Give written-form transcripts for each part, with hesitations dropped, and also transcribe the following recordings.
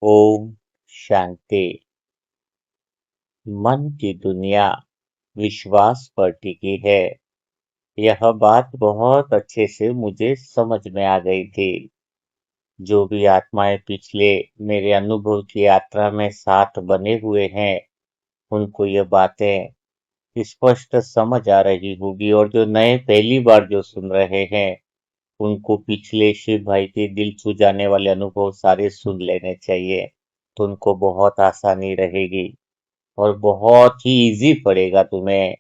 ओम शांति। मन की दुनिया विश्वास पर टिकी है। यह बात बहुत अच्छे से मुझे समझ में आ गई थी। जो भी आत्माएं पिछले मेरे अनुभव की यात्रा में साथ बने हुए हैं, उनको ये बातें स्पष्ट समझ आ रही होगी, और जो नए पहली बार जो सुन रहे हैं, उनको पिछले शिव भाई के दिल छू जाने वाले अनुभव सारे सुन लेने चाहिए। तो उनको बहुत आसानी रहेगी और बहुत ही इजी पड़ेगा तुम्हें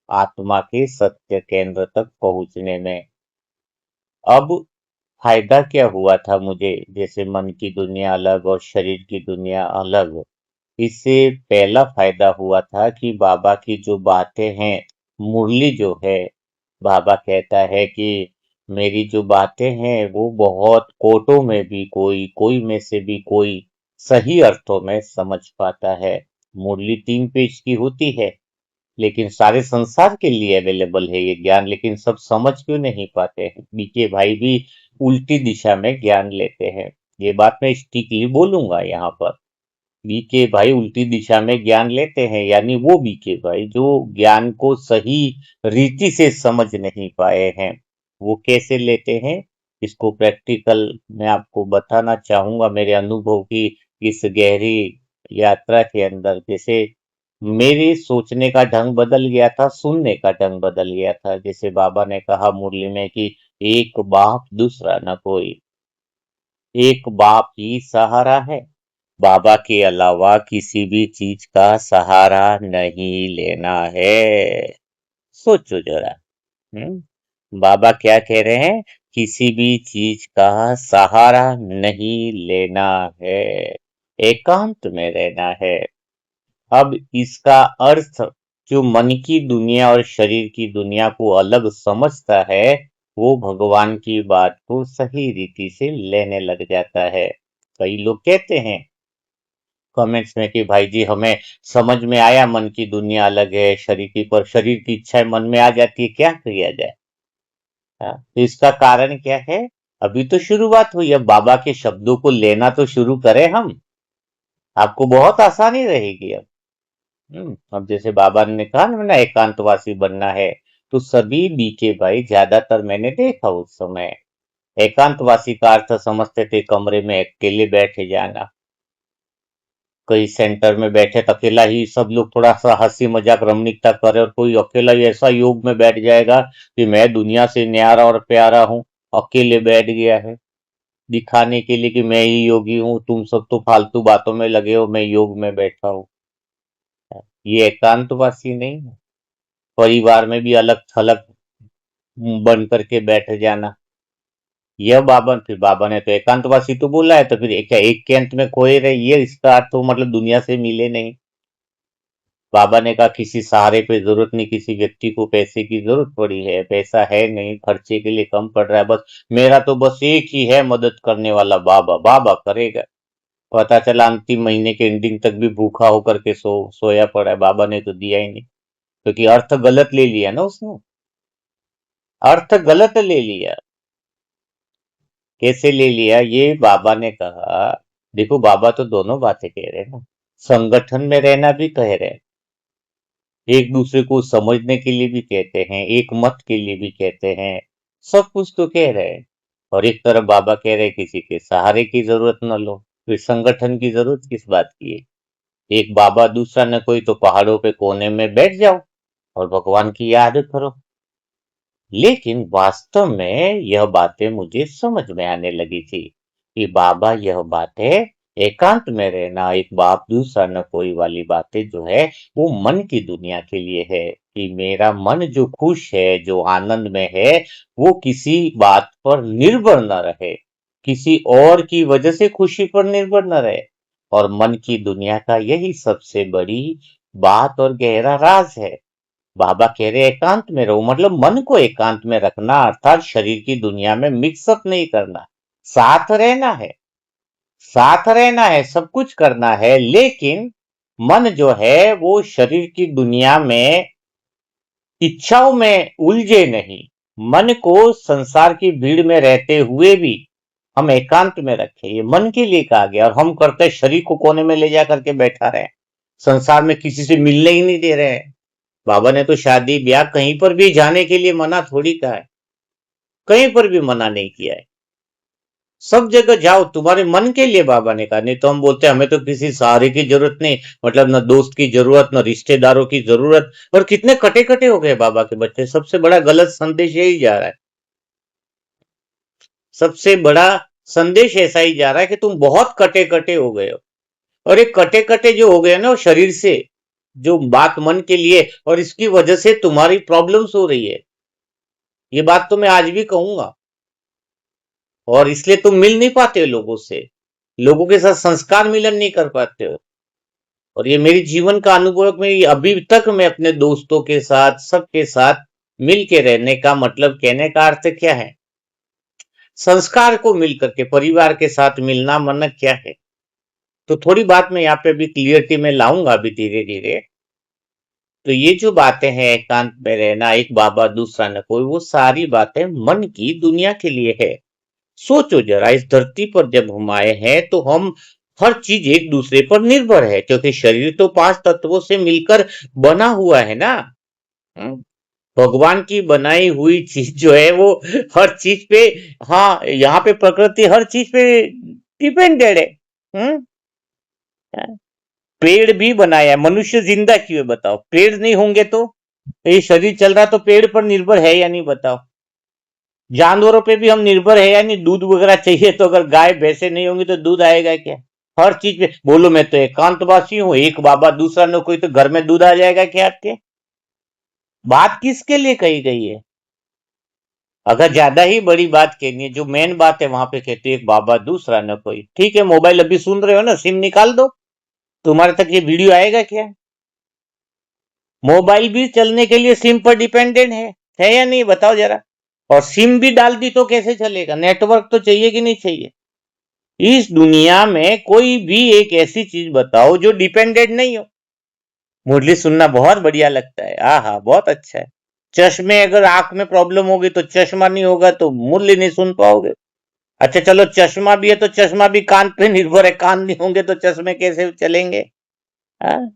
आत्मा के सत्य केंद्र तक पहुंचने में। अब फायदा क्या हुआ था मुझे, जैसे मन की दुनिया अलग और शरीर की दुनिया अलग। इससे पहला फायदा हुआ था कि बाबा की जो बातें हैं, मुरली जो है, बाबा कहता है कि मेरी जो बातें हैं वो बहुत कोटों में भी कोई कोई में से भी कोई सही अर्थों में समझ पाता है। मुरली 3 पेज की होती है, लेकिन सारे संसार के लिए अवेलेबल है ये ज्ञान, लेकिन सब समझ क्यों नहीं पाते हैं। बीके भाई भी उल्टी दिशा में ज्ञान लेते हैं। ये बात मैं स्ट्रिक्टली बोलूंगा यहाँ पर। बीके भाई उल्टी दिशा में ज्ञान लेते हैं, यानी वो बीके भाई जो ज्ञान को सही रीति से समझ नहीं पाए हैं। वो कैसे लेते हैं, इसको प्रैक्टिकल मैं आपको बताना चाहूंगा मेरे अनुभव की इस गहरी यात्रा के अंदर। जैसे मेरे सोचने का ढंग बदल गया था, सुनने का ढंग बदल गया था। जैसे बाबा ने कहा मुरली में कि एक बाप दूसरा न कोई, एक बाप ही सहारा है, बाबा के अलावा किसी भी चीज का सहारा नहीं लेना है। सोचो जरा। बाबा क्या कह रहे हैं, किसी भी चीज का सहारा नहीं लेना है, एकांत में रहना है। अब इसका अर्थ, जो मन की दुनिया और शरीर की दुनिया को अलग समझता है, वो भगवान की बात को सही रीति से लेने लग जाता है। कई लोग कहते हैं कमेंट्स में कि भाई जी हमें समझ में आया मन की दुनिया अलग है शरीर की, पर शरीर की इच्छाएं मन में आ जाती है, क्या किया जाए। तो इसका कारण क्या है, अभी तो शुरुआत हुई है। बाबा के शब्दों को लेना तो शुरू करें हम, आपको बहुत आसानी रहेगी अब। अब जैसे बाबा ने कहा ना एकांतवासी बनना है, तो सभी बीके भाई ज्यादातर मैंने देखा उस समय एकांतवासी का अर्थ समझते थे कमरे में अकेले बैठे जाना। कई सेंटर में बैठे तो अकेला ही सब लोग थोड़ा सा हंसी मजाक रमणीकता करे, और कोई अकेला ही ऐसा योग में बैठ जाएगा कि मैं दुनिया से न्यारा और प्यारा हूं। अकेले बैठ गया है दिखाने के लिए कि मैं ही योगी हूं, तुम सब तो फालतू बातों में लगे हो, मैं योग में बैठा हूं। ये एकांतवासी नहीं है। परिवार में भी अलग थलग बन करके बैठ जाना, यह बाबा, फिर बाबा ने तो एकांतवासी तो बोला है, तो फिर क्या एक के अंत में खोए रहे, ये इसका अर्थ तो मतलब दुनिया से मिले नहीं। बाबा ने कहा किसी सहारे पे जरूरत नहीं, किसी व्यक्ति को पैसे की जरूरत पड़ी है, पैसा है नहीं, खर्चे के लिए कम पड़ रहा है, बस मेरा तो बस एक ही है मदद करने वाला, बाबा, बाबा करेगा। पता चला अंतिम महीने के एंडिंग तक भी भूखा होकर के सोया पड़ा है, बाबा ने तो दिया ही नहीं, क्योंकि अर्थ गलत ले लिया ना उसने, अर्थ गलत ले लिया। कैसे ले लिया, ये बाबा ने कहा। देखो बाबा तो दोनों बातें कह रहे हैं ना, संगठन में रहना भी कह रहे हैं, एक दूसरे को समझने के लिए भी कहते हैं, एक मत के लिए भी कहते हैं, सब कुछ तो कह रहे हैं। और एक तरफ बाबा कह रहे हैं किसी के सहारे की जरूरत न लो, फिर संगठन की जरूरत किस बात की है। एक बाबा दूसरा न कोई, तो पहाड़ों पे कोने में बैठ जाओ और भगवान की याद करो। लेकिन वास्तव में यह बातें मुझे समझ में आने लगी थी कि बाबा यह बातें एकांत में रहना, एक बाप दूसरा न कोई वाली बातें जो है, वो मन की दुनिया के लिए है। कि मेरा मन जो खुश है, जो आनंद में है, वो किसी बात पर निर्भर न रहे, किसी और की वजह से खुशी पर निर्भर न रहे। और मन की दुनिया का यही सबसे बड़ी बात और गहरा राज है। बाबा कह रहे एकांत में रहो, मतलब मन को एकांत में रखना, अर्थात शरीर की दुनिया में मिक्सअप नहीं करना, साथ रहना है, साथ रहना है, सब कुछ करना है, लेकिन मन जो है वो शरीर की दुनिया में इच्छाओं में उलझे नहीं। मन को संसार की भीड़ में रहते हुए भी हम एकांत में रखें, ये मन के लिए कहा गया। और हम करते हैं शरीर को कोने में ले जा करके बैठा रहे, संसार में किसी से मिलने ही नहीं दे रहे हैं। बाबा ने तो शादी ब्याह कहीं पर भी जाने के लिए मना थोड़ी कहा है, कहीं पर भी मना नहीं किया है। सब जगह जाओ, तुम्हारे मन के लिए बाबा ने कहा। नहीं तो हम बोलते हैं हमें तो किसी सहारे की जरूरत नहीं, मतलब न दोस्त की जरूरत, न रिश्तेदारों की जरूरत। और कितने कटे कटे हो गए बाबा के बच्चे। सबसे बड़ा गलत संदेश यही जा रहा है, सबसे बड़ा संदेश ऐसा ही जा रहा है कि तुम बहुत कटे कटे हो गए हो। और ये कटे कटे जो हो गए ना, वो शरीर से, जो बात मन के लिए, और इसकी वजह से तुम्हारी प्रॉब्लम्स हो रही है। ये बात तो मैं आज भी कहूंगा। और इसलिए तुम मिल नहीं पाते हो लोगों से, लोगों के साथ संस्कार मिलन नहीं कर पाते हो। और ये मेरी जीवन का अनुभव में अभी तक मैं अपने दोस्तों के साथ, सबके साथ मिल के रहने का मतलब, कहने का अर्थ क्या है, संस्कार को मिल करके परिवार के साथ मिलना मन क्या है। तो थोड़ी बात मैं यहाँ पे भी क्लियरिटी में लाऊंगा अभी धीरे धीरे। तो ये जो बातें हैं, एकांत में रहना, एक बाबा दूसरा न कोई, वो सारी बातें मन की दुनिया के लिए है। सोचो जरा, इस धरती पर जब हम आए हैं तो हम हर चीज एक दूसरे पर निर्भर है, क्योंकि शरीर तो 5 तत्वों से मिलकर बना हुआ है ना। हम्म, भगवान की बनाई हुई चीज जो है वो हर चीज पे, हाँ यहाँ पे प्रकृति हर चीज पे डिपेंडेड है। हम्म, पेड़ भी बनाया है, मनुष्य जिंदा क्यों है बताओ? पेड़ नहीं होंगे तो, ये शरीर चल रहा तो पेड़ पर निर्भर है या नहीं बताओ? जानवरों पे भी हम निर्भर है या नहीं? दूध वगैरह चाहिए तो अगर गाय भैंसे नहीं होंगी तो दूध आएगा क्या? हर चीज पे बोलो, मैं तो एकांतवासी हूँ, एक बाबा दूसरा न कोई, तो घर में दूध आ जाएगा क्या आपके? बात किसके लिए कही गई है? अगर ज्यादा ही बड़ी बात कहनी है, जो मेन बात है वहां पे कहते हैं एक बाबा दूसरा न कोई। ठीक है, मोबाइल अभी सुन रहे हो ना, सिम निकाल दो, तुम्हारे तक ये वीडियो आएगा क्या? मोबाइल भी चलने के लिए सिम पर डिपेंडेंट है या नहीं बताओ जरा? और सिम भी डाल दी तो कैसे चलेगा? नेटवर्क तो चाहिए कि नहीं चाहिए? इस दुनिया में कोई भी एक ऐसी चीज बताओ जो डिपेंडेंट नहीं हो। मुरली सुनना बहुत बढ़िया लगता है, हाँ बहुत अच्छा है। चश्मे, अगर आंख में प्रॉब्लम होगी तो चश्मा नहीं होगा तो मुरली नहीं सुन पाओगे। अच्छा चलो, चश्मा भी है तो चश्मा भी कान पे निर्भर है, कान नहीं होंगे तो चश्मे कैसे चलेंगे? हाँ?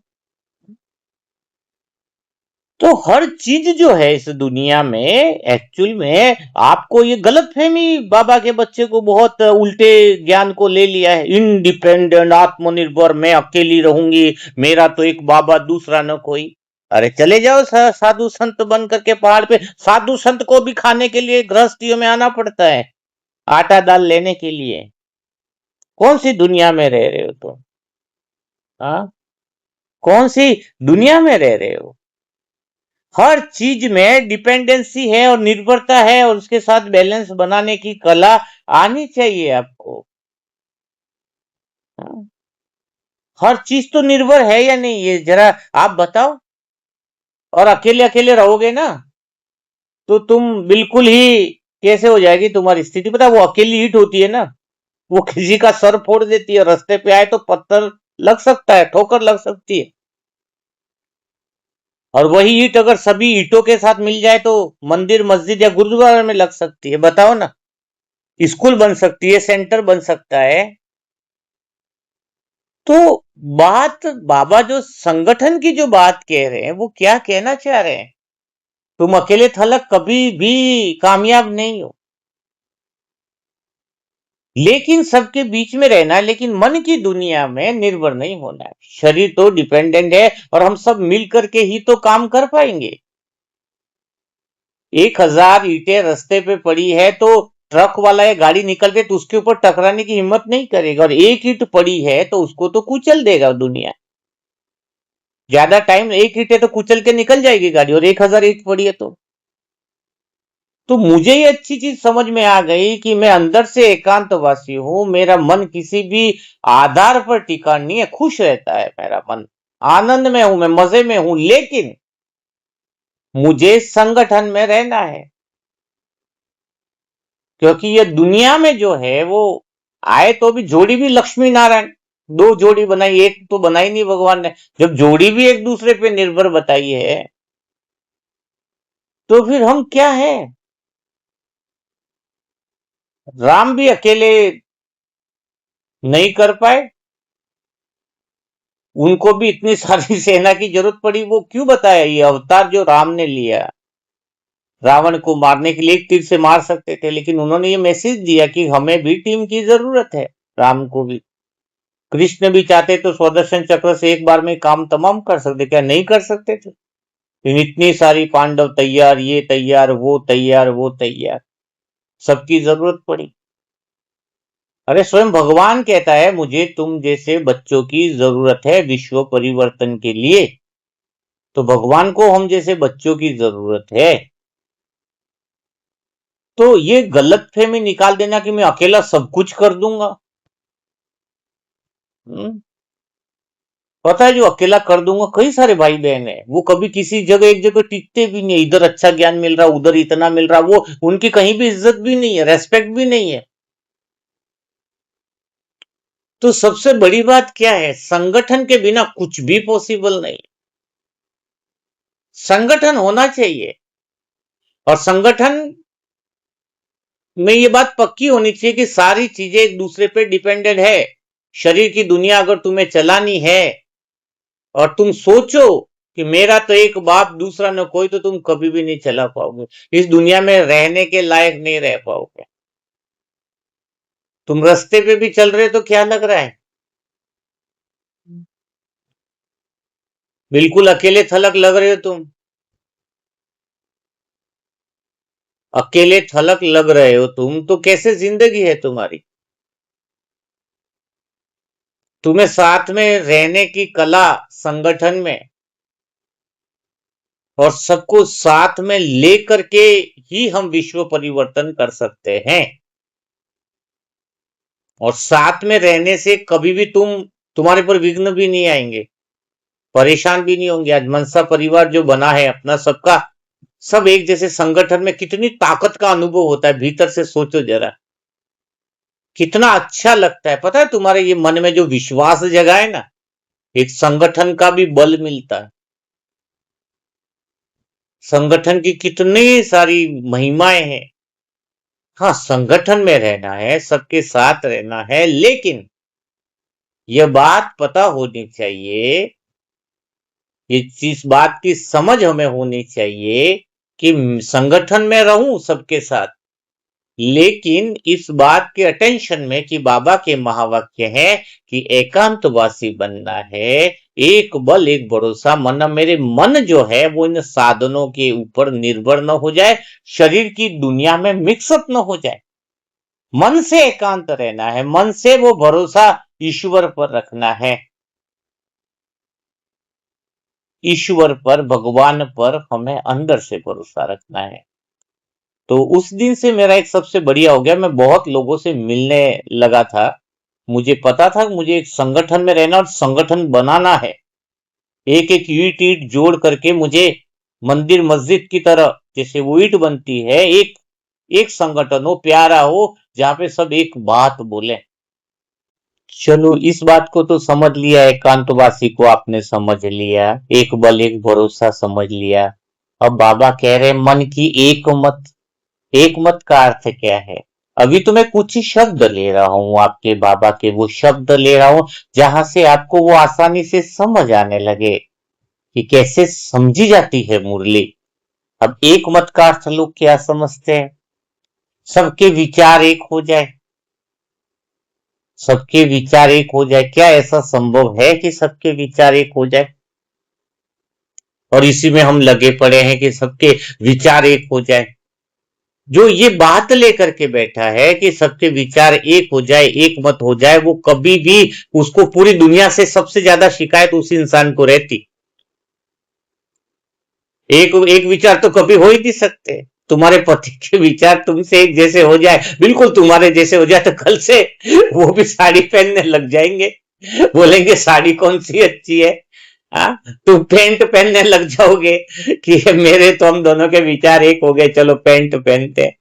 तो हर चीज जो है इस दुनिया में, एक्चुअल में आपको ये गलत फहमी, बाबा के बच्चे को बहुत उल्टे ज्ञान को ले लिया है। इंडिपेंडेंट, आत्मनिर्भर, मैं अकेली रहूंगी, मेरा तो एक बाबा दूसरा न कोई। अरे चले जाओ साधु संत बन करके पहाड़ पे। साधु संत को भी खाने के लिए गृहस्थियों में आना पड़ता है, आटा दाल लेने के लिए। कौन सी दुनिया में रह रहे हो तुम? हाँ, कौन सी दुनिया में रह रहे हो? हर चीज में डिपेंडेंसी है और निर्भरता है, और उसके साथ बैलेंस बनाने की कला आनी चाहिए आपको। हाँ? हर चीज तो निर्भर है या नहीं, ये जरा आप बताओ। और अकेले अकेले रहोगे ना तो तुम बिल्कुल ही कैसे हो जाएगी तुम्हारी स्थिति पता? वो अकेली ईंट होती है ना, वो किसी का सर फोड़ देती है, रास्ते पे आए तो पत्थर लग सकता है, ठोकर लग सकती है। और वही ईंट अगर सभी ईंटों के साथ मिल जाए तो मंदिर, मस्जिद या गुरुद्वारा में लग सकती है, बताओ ना। स्कूल बन सकती है, सेंटर बन सकता है। तो बात, बाबा जो संगठन की जो बात कह रहे हैं, वो क्या कहना चाह रहे हैं? तुम अकेले थलग कभी भी कामयाब नहीं हो, लेकिन सबके बीच में रहना है, लेकिन मन की दुनिया में निर्भर नहीं होना है। शरीर तो डिपेंडेंट है, और हम सब मिल करके ही तो काम कर पाएंगे। 1000 ईंटें रास्ते पे पड़ी है तो ट्रक वाला या गाड़ी निकल रही तो उसके ऊपर टकराने की हिम्मत नहीं करेगा, और एक ईंट पड़ी है तो उसको तो कुचल देगा दुनिया। ज्यादा टाइम, एक ईंट है तो कुचल के निकल जाएगी गाड़ी, और 1000 ईंट पड़ी है तो मुझे ये अच्छी चीज समझ में आ गई कि मैं अंदर से एकांतवासी हूं, मेरा मन किसी भी आधार पर टिका नहीं है, खुश रहता है मेरा मन, आनंद में हूं, मैं मजे में हूं, लेकिन मुझे संगठन में रहना है। क्योंकि ये दुनिया में जो है वो आए तो भी जोड़ी भी लक्ष्मी नारायण, दो जोड़ी बनाई, एक तो बनाई नहीं भगवान ने। जब जोड़ी भी एक दूसरे पे निर्भर बताई है तो फिर हम क्या है? राम भी अकेले नहीं कर पाए, उनको भी इतनी सारी सेना की जरूरत पड़ी। वो क्यों बताया? ये अवतार जो राम ने लिया, रावण को मारने के लिए एक तीर से मार सकते थे, लेकिन उन्होंने ये मैसेज दिया कि हमें भी टीम की जरूरत है, राम को भी। कृष्ण भी चाहते तो स्वदर्शन चक्र से एक बार में काम तमाम कर सकते, क्या नहीं कर सकते थे? लेकिन इतनी सारी पांडव तैयार, ये तैयार, वो तैयार, वो तैयार, सबकी जरूरत पड़ी। अरे स्वयं भगवान कहता है, मुझे तुम जैसे बच्चों की जरूरत है विश्व परिवर्तन के लिए। तो भगवान को हम जैसे बच्चों की जरूरत है। तो ये गलतफहमी निकाल देना कि मैं अकेला सब कुछ कर दूंगा। पता है, जो अकेला कर दूंगा, कई सारे भाई बहन है, वो कभी किसी जगह एक जगह टिकते भी नहीं। इधर अच्छा ज्ञान मिल रहा, उधर इतना मिल रहा, वो उनकी कहीं भी इज्जत भी नहीं है, रेस्पेक्ट भी नहीं है। तो सबसे बड़ी बात क्या है? संगठन के बिना कुछ भी पॉसिबल नहीं। संगठन होना चाहिए, और संगठन में ये बात पक्की होनी चाहिए कि सारी चीजें एक दूसरे पे डिपेंडेंट है। शरीर की दुनिया अगर तुम्हें चलानी है, और तुम सोचो कि मेरा तो एक बाप दूसरा न कोई, तो तुम कभी भी नहीं चला पाओगे। इस दुनिया में रहने के लायक नहीं रह पाओगे। तुम रास्ते पे भी चल रहे तो क्या लग रहा है? बिल्कुल अकेले थलग लग रहे हो तुम। अकेले थलग लग रहे हो तुम, तो कैसे जिंदगी है तुम्हारी? तुम्हें साथ में रहने की कला, संगठन में, और सबको साथ में लेकर के ही हम विश्व परिवर्तन कर सकते हैं। और साथ में रहने से कभी भी तुम्हारे पर विघ्न भी नहीं आएंगे, परेशान भी नहीं होंगे। आज मनसा परिवार जो बना है अपना, सबका सब एक जैसे संगठन में, कितनी ताकत का अनुभव होता है। भीतर से सोचो जरा, कितना अच्छा लगता है। पता है, तुम्हारे ये मन में जो विश्वास जगा है ना, एक संगठन का भी बल मिलता है। संगठन की कितनी सारी महिमाएं हैं। हाँ, संगठन में रहना है, सबके साथ रहना है, लेकिन यह बात पता होनी चाहिए, ये चीज, बात की समझ हमें होनी चाहिए कि संगठन में रहूं सबके साथ, लेकिन इस बात के अटेंशन में कि बाबा के महावाक्य है कि एकांतवासी बनना है, एक बल एक भरोसा। मन, मेरे मन जो है वो इन साधनों के ऊपर निर्भर न हो जाए, शरीर की दुनिया में मिक्सअप न हो जाए। मन से एकांत रहना है, मन से वो भरोसा ईश्वर पर रखना है। ईश्वर पर, भगवान पर हमें अंदर से भरोसा रखना है। तो उस दिन से मेरा एक सबसे बढ़िया हो गया, मैं बहुत लोगों से मिलने लगा था। मुझे पता था कि मुझे एक संगठन में रहना और संगठन बनाना है। एक एक ईंट ईंट जोड़ करके मुझे मंदिर मस्जिद की तरह, जैसे वो ईंट बनती है, एक एक संगठन हो, प्यारा हो, जहां पे सब एक बात बोले। चलो, इस बात को तो समझ लिया, एकांतवासी को आपने समझ लिया, एक बल एक भरोसा समझ लिया। अब बाबा कह रहे मन की एक मत। एक मत का अर्थ क्या है? अभी तो मैं कुछ ही शब्द ले रहा हूं, आपके बाबा के वो शब्द ले रहा हूं जहां से आपको वो आसानी से समझ आने लगे कि कैसे समझी जाती है मुरली। अब एक मत का अर्थ लोग क्या समझते हैं? सबके विचार एक हो जाए। सबके विचार एक हो जाए, क्या ऐसा संभव है कि सबके विचार एक हो जाए? और इसी में हम लगे पड़े हैं कि सबके विचार एक हो जाए। जो ये बात लेकर के बैठा है कि सबके विचार एक हो जाए, एक मत हो जाए, वो कभी भी, उसको पूरी दुनिया से सबसे ज्यादा शिकायत उस इंसान को रहती। एक एक विचार तो कभी हो ही नहीं सकते। तुम्हारे पति के विचार तुमसे एक जैसे हो जाए, बिल्कुल तुम्हारे जैसे हो जाए, तो कल से वो भी साड़ी पहनने लग जाएंगे। बोलेंगे साड़ी कौन सी अच्छी है। हाँ, तुम पैंट पहनने लग जाओगे कि मेरे तो, हम दोनों के विचार एक हो गए, चलो पैंट पहनते हैं।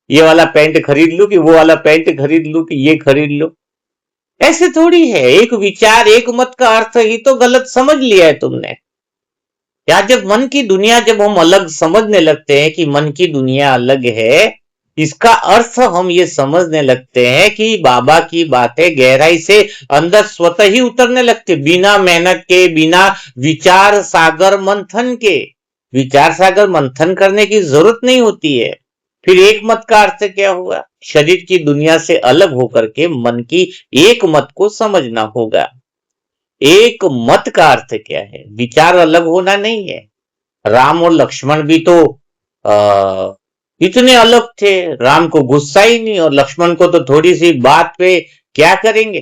ये वाला पैंट खरीद लूं कि वो वाला पैंट खरीद लूं कि ये खरीद लूं। ऐसे थोड़ी है। एक विचार एक मत का अर्थ ही तो गलत समझ लिया है तुमने। या जब मन की दुनिया, जब हम अलग समझने लगते हैं कि मन की दुनिया अलग है, इसका अर्थ हम ये समझने लगते हैं कि बाबा की बातें गहराई से अंदर स्वतः ही उतरने लगते, बिना मेहनत के, बिना विचार सागर मंथन के। विचार सागर मंथन करने की जरूरत नहीं होती है। फिर एक मत का अर्थ क्या हुआ? शरीर की दुनिया से अलग होकर के मन की एक मत को समझना होगा। एक मत का अर्थ क्या है? विचार अलग होना नहीं है। राम और लक्ष्मण भी तो आ, इतने अलग थे, राम को गुस्सा ही नहीं और लक्ष्मण को तो थोड़ी सी बात पे क्या करेंगे,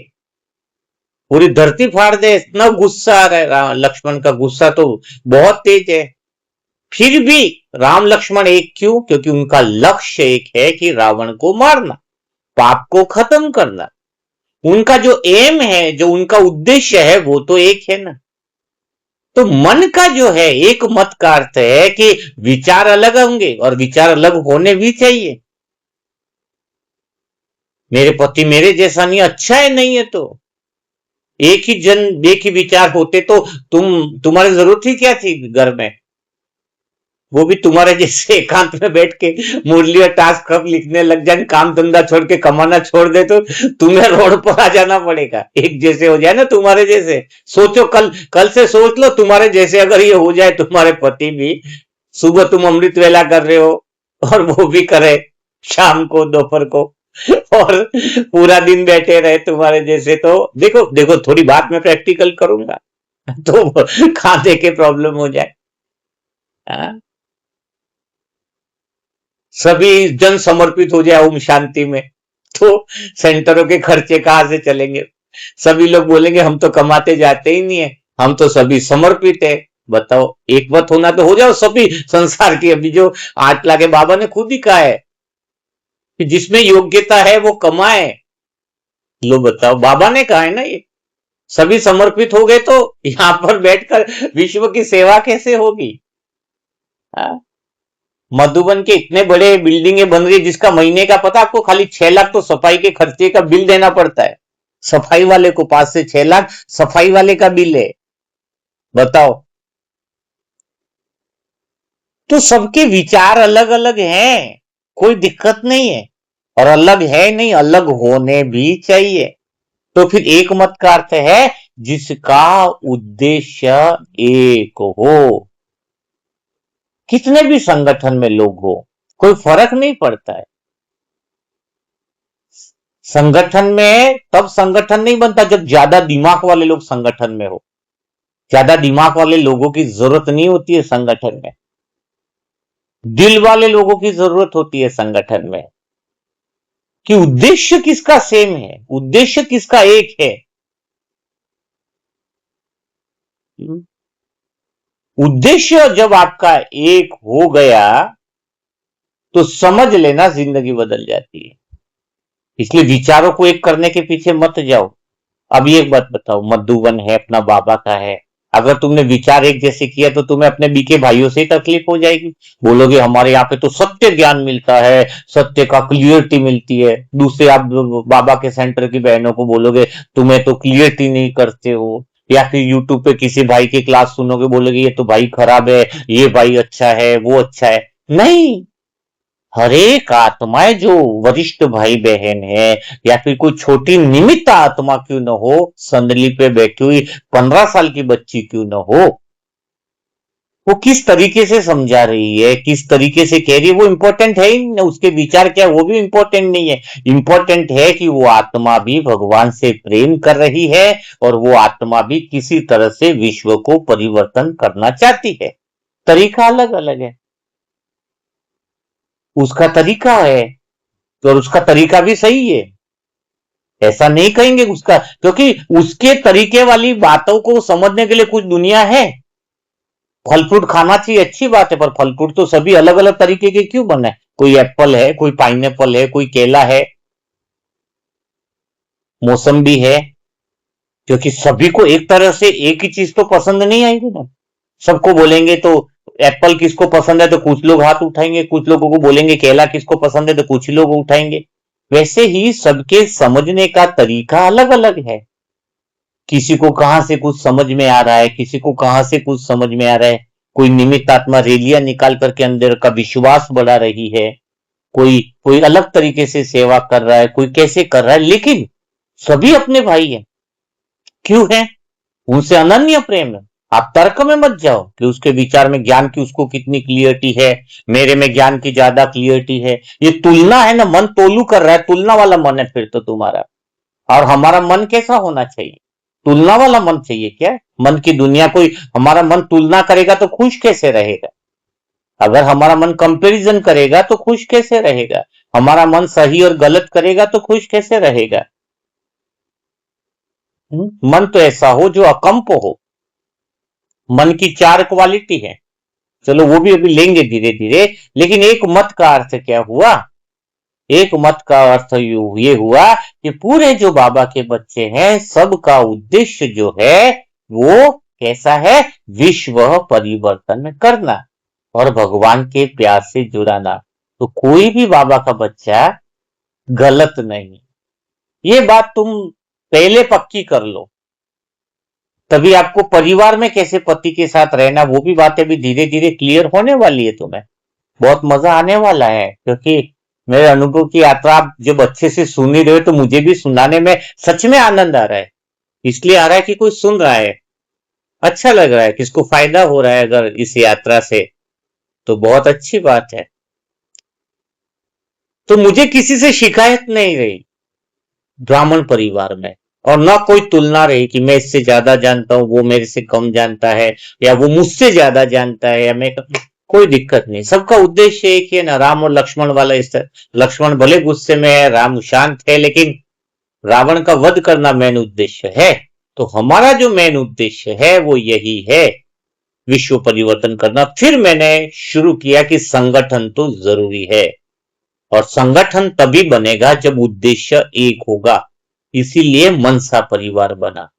पूरी धरती फाड़ दे, इतना गुस्सा आ रहा है। लक्ष्मण का गुस्सा तो बहुत तेज है। फिर भी राम लक्ष्मण एक क्यों? क्योंकि उनका लक्ष्य एक है कि रावण को मारना, पाप को खत्म करना। उनका जो एम है, जो उनका उद्देश्य है, वो तो एक है ना। तो मन का जो है एक मत का अर्थ है कि विचार अलग होंगे और विचार अलग होने भी चाहिए। मेरे पति मेरे जैसा नहीं, अच्छा है, नहीं है तो एक ही विचार होते तो तुम्हारी जरूरत ही क्या थी घर में? वो भी तुम्हारे जैसे एकांत में बैठ के मुरली और टास्क कब लिखने लग जाए, काम धंधा छोड़ के कमाना छोड़ दे तो तुम्हें रोड पर आ जाना पड़ेगा। एक जैसे हो जाए ना तुम्हारे जैसे। सोचो, कल कल से सोच लो तुम्हारे जैसे अगर ये हो जाए, तुम्हारे पति भी, सुबह तुम अमृत वेला कर रहे हो और वो भी करे शाम को, दोपहर को, और पूरा दिन बैठे रहे तुम्हारे जैसे, तो देखो देखो, थोड़ी बात मैं प्रैक्टिकल करूंगा तो खाने के प्रॉब्लम हो जाए। हाँ? सभी जन समर्पित हो जाए ओम शांति में, तो सेंटरों के खर्चे कहां से चलेंगे? सभी लोग बोलेंगे हम तो कमाते जाते ही नहीं है, हम तो सभी समर्पित है। बताओ, एक मत होना तो हो जाओ सभी संसार की। अभी जो 8 लाख है, बाबा ने खुद ही कहा है कि जिसमें योग्यता है वो कमाए। लो बताओ, बाबा ने कहा है ना ये। सभी समर्पित हो गए तो यहां पर बैठकर विश्व की सेवा कैसे होगी? हाँ? मधुबन के इतने बड़े बिल्डिंगें बन रही है जिसका महीने का पता आपको, खाली 6 लाख तो सफाई के खर्चे का बिल देना पड़ता है। सफाई वाले को 5 से 6 लाख सफाई वाले का बिल है। बताओ। तो सबके विचार अलग अलग हैं, कोई दिक्कत नहीं है। और अलग है नहीं, अलग होने भी चाहिए। तो फिर एक मत का अर्थ है जिसका उद्देश्य एक हो। कितने भी संगठन में लोग हो, कोई फर्क नहीं पड़ता है। संगठन में तब संगठन नहीं बनता जब ज्यादा दिमाग वाले लोग संगठन में हो। ज्यादा दिमाग वाले लोगों की जरूरत नहीं होती है संगठन में, दिल वाले लोगों की जरूरत होती है संगठन में। कि उद्देश्य किसका सेम है, उद्देश्य किसका एक है। उद्देश्य जब आपका एक हो गया तो समझ लेना जिंदगी बदल जाती है। इसलिए विचारों को एक करने के पीछे मत जाओ। अभी एक बात बताओ, मधुबन है अपना बाबा का है, अगर तुमने विचार एक जैसे किया तो तुम्हें अपने बीके भाइयों से ही तकलीफ हो जाएगी। बोलोगे हमारे यहाँ पे तो सत्य ज्ञान मिलता है, सत्य का क्लियरिटी मिलती है। दूसरे आप बाबा के सेंटर की बहनों को बोलोगे तुम्हें तो क्लियरिटी नहीं करते हो। या फिर यूट्यूब पे किसी भाई की क्लास सुनोगे, बोलोगे ये तो भाई खराब है, ये भाई अच्छा है, वो अच्छा है। नहीं, हर एक आत्माएं जो वरिष्ठ भाई बहन है या फिर कोई छोटी निमित्त आत्मा क्यों न हो, संदली पे बैठी हुई 15 साल की बच्ची क्यों न हो, वो किस तरीके से समझा रही है, किस तरीके से कह रही है, वो इंपॉर्टेंट है ही नहीं। उसके विचार क्या है वो भी इंपॉर्टेंट नहीं है। इंपॉर्टेंट है कि वो आत्मा भी भगवान से प्रेम कर रही है और वो आत्मा भी किसी तरह से विश्व को परिवर्तन करना चाहती है। तरीका अलग अलग है, उसका तरीका है और उसका तरीका भी सही है। ऐसा नहीं कहेंगे उसका, क्योंकि उसके तरीके वाली बातों को समझने के लिए कुछ दुनिया है। फल फ्रूट खाना चाहिए, अच्छी बात है, पर फल फ्रूट तो सभी अलग अलग तरीके के क्यों बने? कोई एप्पल है, कोई पाइनएप्पल है, कोई केला है, मौसम्बी है। क्योंकि सभी को एक तरह से एक ही चीज तो पसंद नहीं आएगी ना। सबको बोलेंगे तो एप्पल किसको पसंद है तो कुछ लोग हाथ उठाएंगे, कुछ लोगों को बोलेंगे केला किसको पसंद है तो कुछ ही लोग उठाएंगे। वैसे ही सबके समझने का तरीका अलग अलग है। किसी को कहां से कुछ समझ में आ रहा है, किसी को कहां से कुछ समझ में आ रहा है। कोई निमित्त आत्मा रैलियां निकाल करके अंदर का विश्वास बढ़ा रही है, कोई कोई अलग तरीके से सेवा कर रहा है, कोई कैसे कर रहा है, लेकिन सभी अपने भाई हैं। क्यों है? उनसे अनन्य प्रेम है। आप तर्क में मत जाओ कि उसके विचार में ज्ञान की उसको कितनी क्लियरिटी है, मेरे में ज्ञान की ज्यादा क्लियरिटी है। ये तुलना है ना, मन तोलू कर रहा है, तुलना वाला मन है फिर तो तुम्हारा। और हमारा मन कैसा होना चाहिए? तुलना वाला मन चाहिए क्या? मन की दुनिया कोई हमारा मन तुलना करेगा तो खुश कैसे रहेगा? अगर हमारा मन कंपैरिजन करेगा तो खुश कैसे रहेगा? हमारा मन सही और गलत करेगा तो खुश कैसे रहेगा? मन तो ऐसा हो जो अकंप हो। मन की 4 क्वालिटी है, चलो वो भी अभी लेंगे धीरे धीरे। लेकिन एक मत का अर्थ क्या हुआ? एक मत का अर्थ ये हुआ कि पूरे जो बाबा के बच्चे हैं सबका उद्देश्य जो है वो कैसा है? विश्व परिवर्तन करना और भगवान के प्यार से जुड़ाना। तो कोई भी बाबा का बच्चा गलत नहीं, ये बात तुम पहले पक्की कर लो। तभी आपको परिवार में कैसे पति के साथ रहना वो भी बातें भी धीरे धीरे क्लियर होने वाली है। तुम्हें बहुत मजा आने वाला है, क्योंकि मेरे अनुभव की यात्रा आप जब अच्छे से सुन ही रहे हो तो मुझे भी सुनाने में सच में आनंद आ रहा है। इसलिए आ रहा है कि कोई सुन रहा है, अच्छा लग रहा है, किसको फायदा हो रहा है अगर इस यात्रा से, तो बहुत अच्छी बात है। तो मुझे किसी से शिकायत नहीं रही ब्राह्मण परिवार में, और ना कोई तुलना रही कि मैं इससे ज्यादा जानता हूं, वो मेरे से कम जानता है, या वो मुझसे ज्यादा जानता है, या मैं कोई दिक्कत नहीं। सबका उद्देश्य एक ही है ना, राम और लक्ष्मण वाला। इस लक्ष्मण भले गुस्से में है, राम शांत है, लेकिन रावण का वध करना मेन उद्देश्य है। तो हमारा जो मेन उद्देश्य है वो यही है, विश्व परिवर्तन करना। फिर मैंने शुरू किया कि संगठन तो जरूरी है, और संगठन तभी बनेगा जब उद्देश्य एक होगा। इसीलिए मनसा परिवार बना।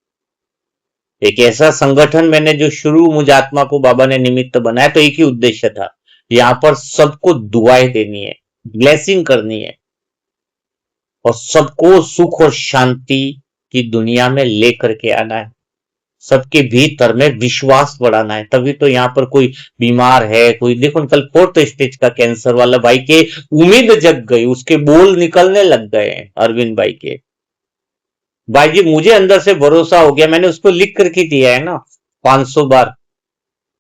एक ऐसा संगठन मैंने जो शुरू मुझ आत्मा को बाबा ने निमित्त बनाया, तो एक ही उद्देश्य था, यहां पर सबको दुआएं देनी है, ब्लेसिंग करनी है, और सबको सुख और शांति की दुनिया में लेकर के आना है। सबके भीतर में विश्वास बढ़ाना है। तभी तो यहाँ पर कोई बीमार है, कोई देखो कल 4th स्टेज का कैंसर वाला भाई के उम्मीद जग गई, उसके बोल निकलने लग गए हैं अरविंद भाई के। भाई जी मुझे अंदर से भरोसा हो गया, मैंने उसको लिख करके दिया है ना 500 बार।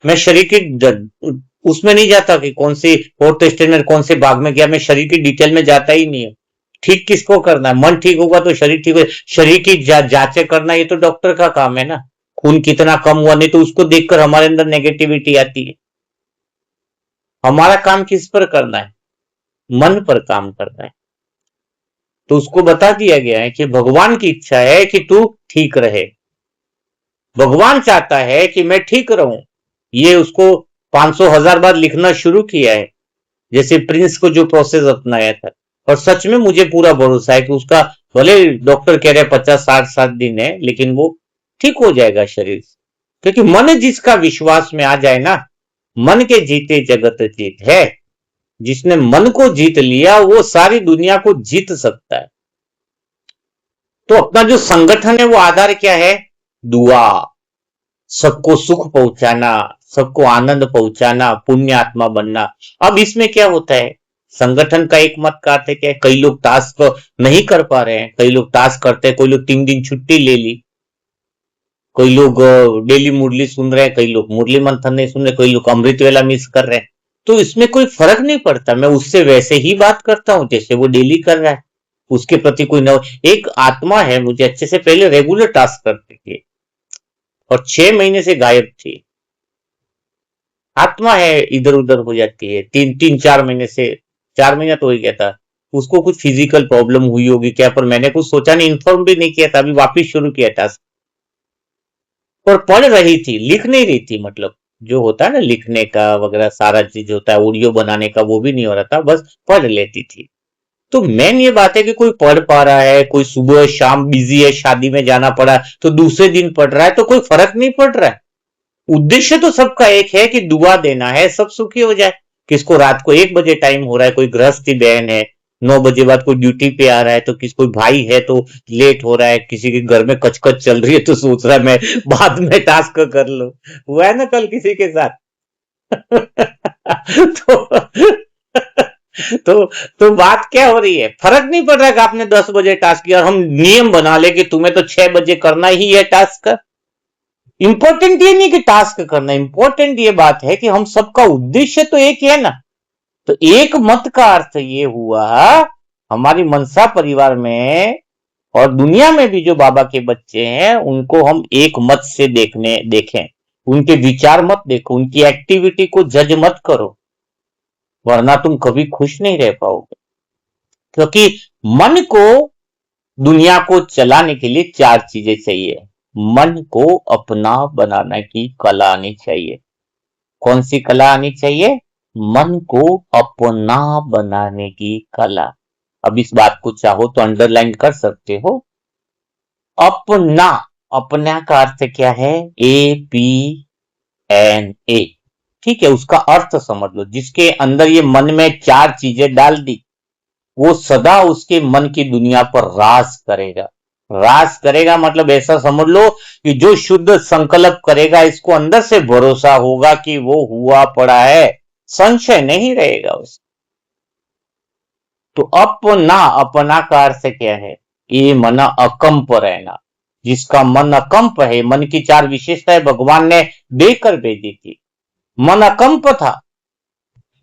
मैं शरीर की उसमें नहीं जाता कि कौन सी 4th स्टेज में कौन से भाग में गया, मैं शरीर की डिटेल में जाता ही नहीं है। ठीक किसको करना है? मन ठीक होगा तो शरीर ठीक हो। शरीर की जांचें करना ये तो डॉक्टर का काम है ना। खून कितना कम हुआ, नहीं तो उसको देखकर हमारे अंदर नेगेटिविटी आती है। हमारा काम किस पर करना है? मन पर काम करना है। तो उसको बता दिया गया है कि भगवान की इच्छा है कि तू ठीक रहे, भगवान चाहता है कि मैं ठीक रहूं। ये उसको 500,000 बार लिखना शुरू किया है, जैसे प्रिंस को जो प्रोसेस अपनाया था। और सच में मुझे पूरा भरोसा है कि उसका, भले डॉक्टर कह रहे 50-60 दिन है, लेकिन वो ठीक हो जाएगा शरीर। क्योंकि मन जिसका विश्वास में आ जाए ना, मन के जीते जगत जीत है। जिसने मन को जीत लिया वो सारी दुनिया को जीत सकता है। तो अपना जो संगठन है वो आधार क्या है? दुआ, सबको सुख पहुंचाना, सबको आनंद पहुंचाना, पुण्य आत्मा बनना। अब इसमें क्या होता है? संगठन का एक मत का अर्थ है क्या? कई लोग टास्क नहीं कर पा रहे हैं, कई लोग टास्क करते हैं, कोई लोग 3 दिन छुट्टी ले ली, कोई लोग डेली मुरली सुन रहे हैं, कई लोग मुरली मंथन नहीं सुन रहे, कोई लोग अमृत वेला मिस कर रहे हैं। तो इसमें कोई फर्क नहीं पड़ता, मैं उससे वैसे ही बात करता हूं जैसे वो डेली कर रहा है। उसके प्रति कोई न, एक आत्मा है मुझे अच्छे से पहले रेगुलर टास्क करती थी और 6 महीने से गायब थी। आत्मा है इधर उधर हो जाती है, 3-4 महीने से, 4 महीना तो हो गया था। उसको कुछ फिजिकल प्रॉब्लम हुई होगी क्या, पर मैंने कुछ सोचा नहीं, इन्फॉर्म भी नहीं किया था, अभी वापिस शुरू किया टास्क। और पढ़ रही थी, लिख नहीं रही थी, मतलब जो होता है ना लिखने का वगैरह सारा चीज होता है, ऑडियो बनाने का, वो भी नहीं हो रहा था, बस पढ़ लेती थी। तो मेन ये बात है कि कोई पढ़ पा रहा है, कोई सुबह शाम बिजी है, शादी में जाना पड़ा तो दूसरे दिन पढ़ रहा है, तो कोई फर्क नहीं पड़ रहा है। उद्देश्य तो सबका एक है कि दुआ देना है, सब सुखी हो जाए। किसको रात को 1 बजे टाइम हो रहा है, कोई गृहस्थी बहन है 9 बजे बाद कोई ड्यूटी पे आ रहा है, तो किसी कोई भाई है तो लेट हो रहा है, किसी के घर में कचकच चल रही है तो सोच रहा है मैं बाद में टास्क कर लूं। हुआ है ना कल किसी के साथ। तो तो तो बात क्या हो रही है, फर्क नहीं पड़ रहा कि आपने 10 बजे टास्क किया और हम नियम बना ले कि तुम्हें तो 6 बजे करना ही है टास्क। इंपॉर्टेंट ये नहीं कि टास्क करना, इंपॉर्टेंट ये बात है कि हम सबका उद्देश्य तो एक ही है ना। तो एक मत का अर्थ ये हुआ, हमारी मनसा परिवार में और दुनिया में भी जो बाबा के बच्चे हैं उनको हम एक मत से देखें, उनके विचार मत देखो, उनकी एक्टिविटी को जज मत करो, वरना तुम कभी खुश नहीं रह पाओगे। क्योंकि मन को, दुनिया को चलाने के लिए 4 चीजें चाहिए। मन को अपना बनाने की कला आनी चाहिए। कौन सी कला आनी चाहिए? मन को अपना बनाने की कला। अब इस बात को चाहो तो अंडरलाइन कर सकते हो। अपना, अपना का अर्थ क्या है? APNA। ठीक है, उसका अर्थ समझ लो। जिसके अंदर ये मन में 4 चीजें डाल दी, वो सदा उसके मन की दुनिया पर राज करेगा। राज करेगा मतलब ऐसा समझ लो कि जो शुद्ध संकल्प करेगा, इसको अंदर से भरोसा होगा कि वो हुआ पड़ा है, संशय नहीं रहेगा उसको। तो अपना, अपना का अर्थ क्या है? ये मन अकंप रहना। जिसका मन अकंप है, मन की 4 विशेषताएं भगवान ने देकर भेजी थी। मन अकंप था,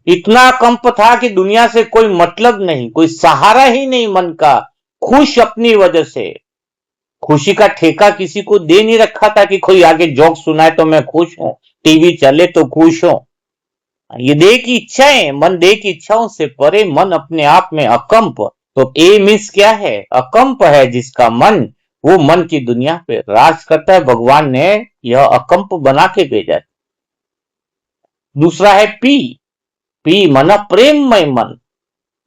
इतना कंप था कि दुनिया से कोई मतलब नहीं, कोई सहारा ही नहीं मन का। खुश अपनी वजह से, खुशी का ठेका किसी को दे नहीं रखा था कि कोई आगे जोक सुनाए तो मैं खुश हूं, टीवी चले तो खुश हूं। ये देह की इच्छाएं, मन देह की इच्छाओं से परे, मन अपने आप में अकंप। तो ए मीन्स क्या है? अकंप है जिसका मन, वो मन की दुनिया पे राज करता है। भगवान ने यह अकंप बना के भेजा। दूसरा है पी। पी मना प्रेममय मन।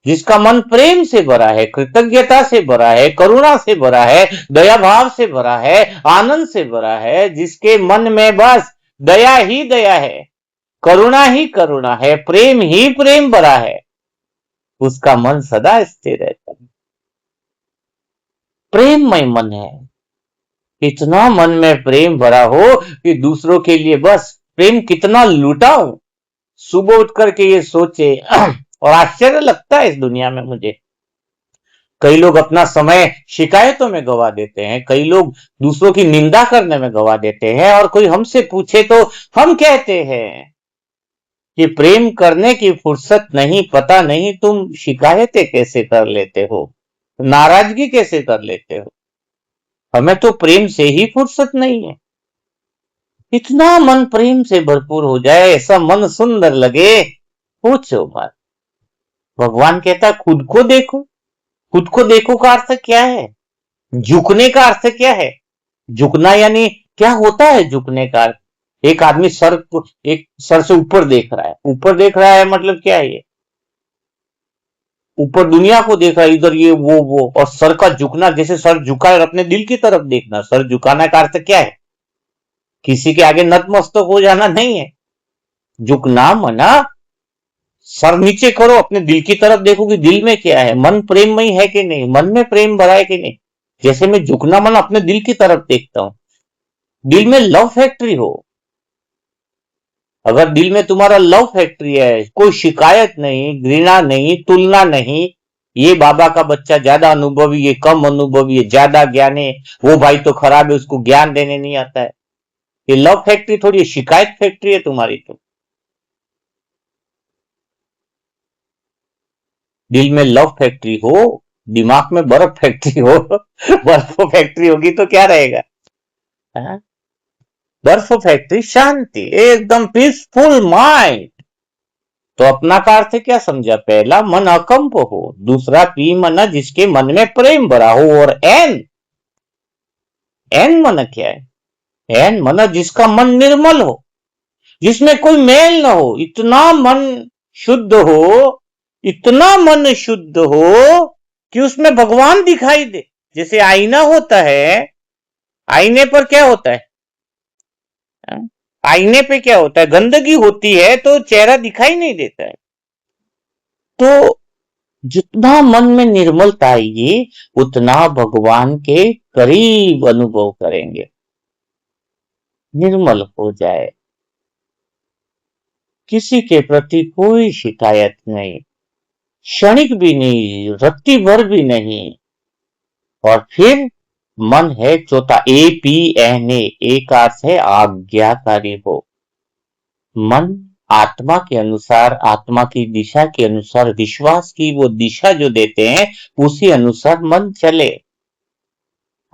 जिसका मन प्रेम से भरा है, कृतज्ञता से भरा है, करुणा से भरा है, दया भाव से भरा है, आनंद से भरा है, जिसके मन में बस दया ही दया है, करुणा ही करुणा है, प्रेम ही प्रेम भरा है, उसका मन सदा स्थिर रहता है। प्रेममय मन है, इतना मन में प्रेम भरा हो कि दूसरों के लिए बस प्रेम कितना लुटाऊं, सुबह उठ करके ये सोचे। और आश्चर्य लगता है इस दुनिया में मुझे, कई लोग अपना समय शिकायतों में गवा देते हैं, कई लोग दूसरों की निंदा करने में गवा देते हैं, और कोई हमसे पूछे तो हम कहते हैं कि प्रेम करने की फुर्सत नहीं, पता नहीं तुम शिकायतें कैसे कर लेते हो, नाराजगी कैसे कर लेते हो, हमें तो प्रेम से ही फुर्सत नहीं है। इतना मन प्रेम से भरपूर हो जाए, ऐसा मन सुंदर लगे, पूछो मत। भगवान कहता खुद को देखो। खुद को देखो का अर्थ क्या है? झुकने का अर्थ क्या है? झुकना यानी क्या होता है झुकने का अर्थ? एक आदमी सर को, एक सर से ऊपर देख रहा है, ऊपर देख रहा है मतलब क्या है? ये ऊपर दुनिया को देख रहा है, इधर ये वो, और सर का झुकना, जैसे सर झुका है और अपने दिल की तरफ देखना। सर झुकाना का अर्थ क्या है? किसी के आगे नतमस्तक हो जाना नहीं है। झुकना मना सर नीचे करो, अपने दिल की तरफ देखो कि दिल में क्या है, मन प्रेममय है कि नहीं, मन में प्रेम भरा है कि नहीं। जैसे मैं झुकना मन अपने दिल की तरफ देखता हूं, दिल में लव फैक्ट्री हो, अगर दिल में तुम्हारा लव फैक्ट्री है, कोई शिकायत नहीं, घृणा नहीं, तुलना नहीं, ये बाबा का बच्चा ज्यादा अनुभवी, ये कम अनुभवी है, ज्यादा ज्ञानी, वो भाई तो खराब है, उसको ज्ञान देने नहीं आता है, ये लव फैक्ट्री थोड़ी शिकायत फैक्ट्री है तुम्हारी। तो दिल में लव फैक्ट्री हो, दिमाग में बर्फ फैक्ट्री हो। बर्फ फैक्ट्री होगी तो क्या रहेगा? हाँ? बर्फ फैक्ट्री शांति, एकदम पीसफुल माइंड। तो अपना का अर्थ क्या समझा? पहला मन अकंप हो, दूसरा पी मन जिसके मन में प्रेम भरा हो, और एन, एन मन क्या है? एन मन जिसका मन निर्मल हो, जिसमें कोई मेल न हो, इतना मन शुद्ध हो, इतना मन शुद्ध हो कि उसमें भगवान दिखाई दे। जैसे आईना होता है, आईने पर क्या होता है? आईने पे क्या होता है? गंदगी होती है तो चेहरा दिखाई नहीं देता है। तो जितना मन में निर्मलता आएगी, उतना भगवान के करीब अनुभव करेंगे। निर्मल हो जाए, किसी के प्रति कोई शिकायत नहीं, क्षणिक भी नहीं, रत्ती भर भी नहीं। और फिर मन है चौथा, APNA, एक का अर्थ है आज्ञाकारी हो। मन आत्मा के अनुसार, आत्मा की दिशा के अनुसार, विश्वास की वो दिशा जो देते हैं उसी अनुसार मन चले,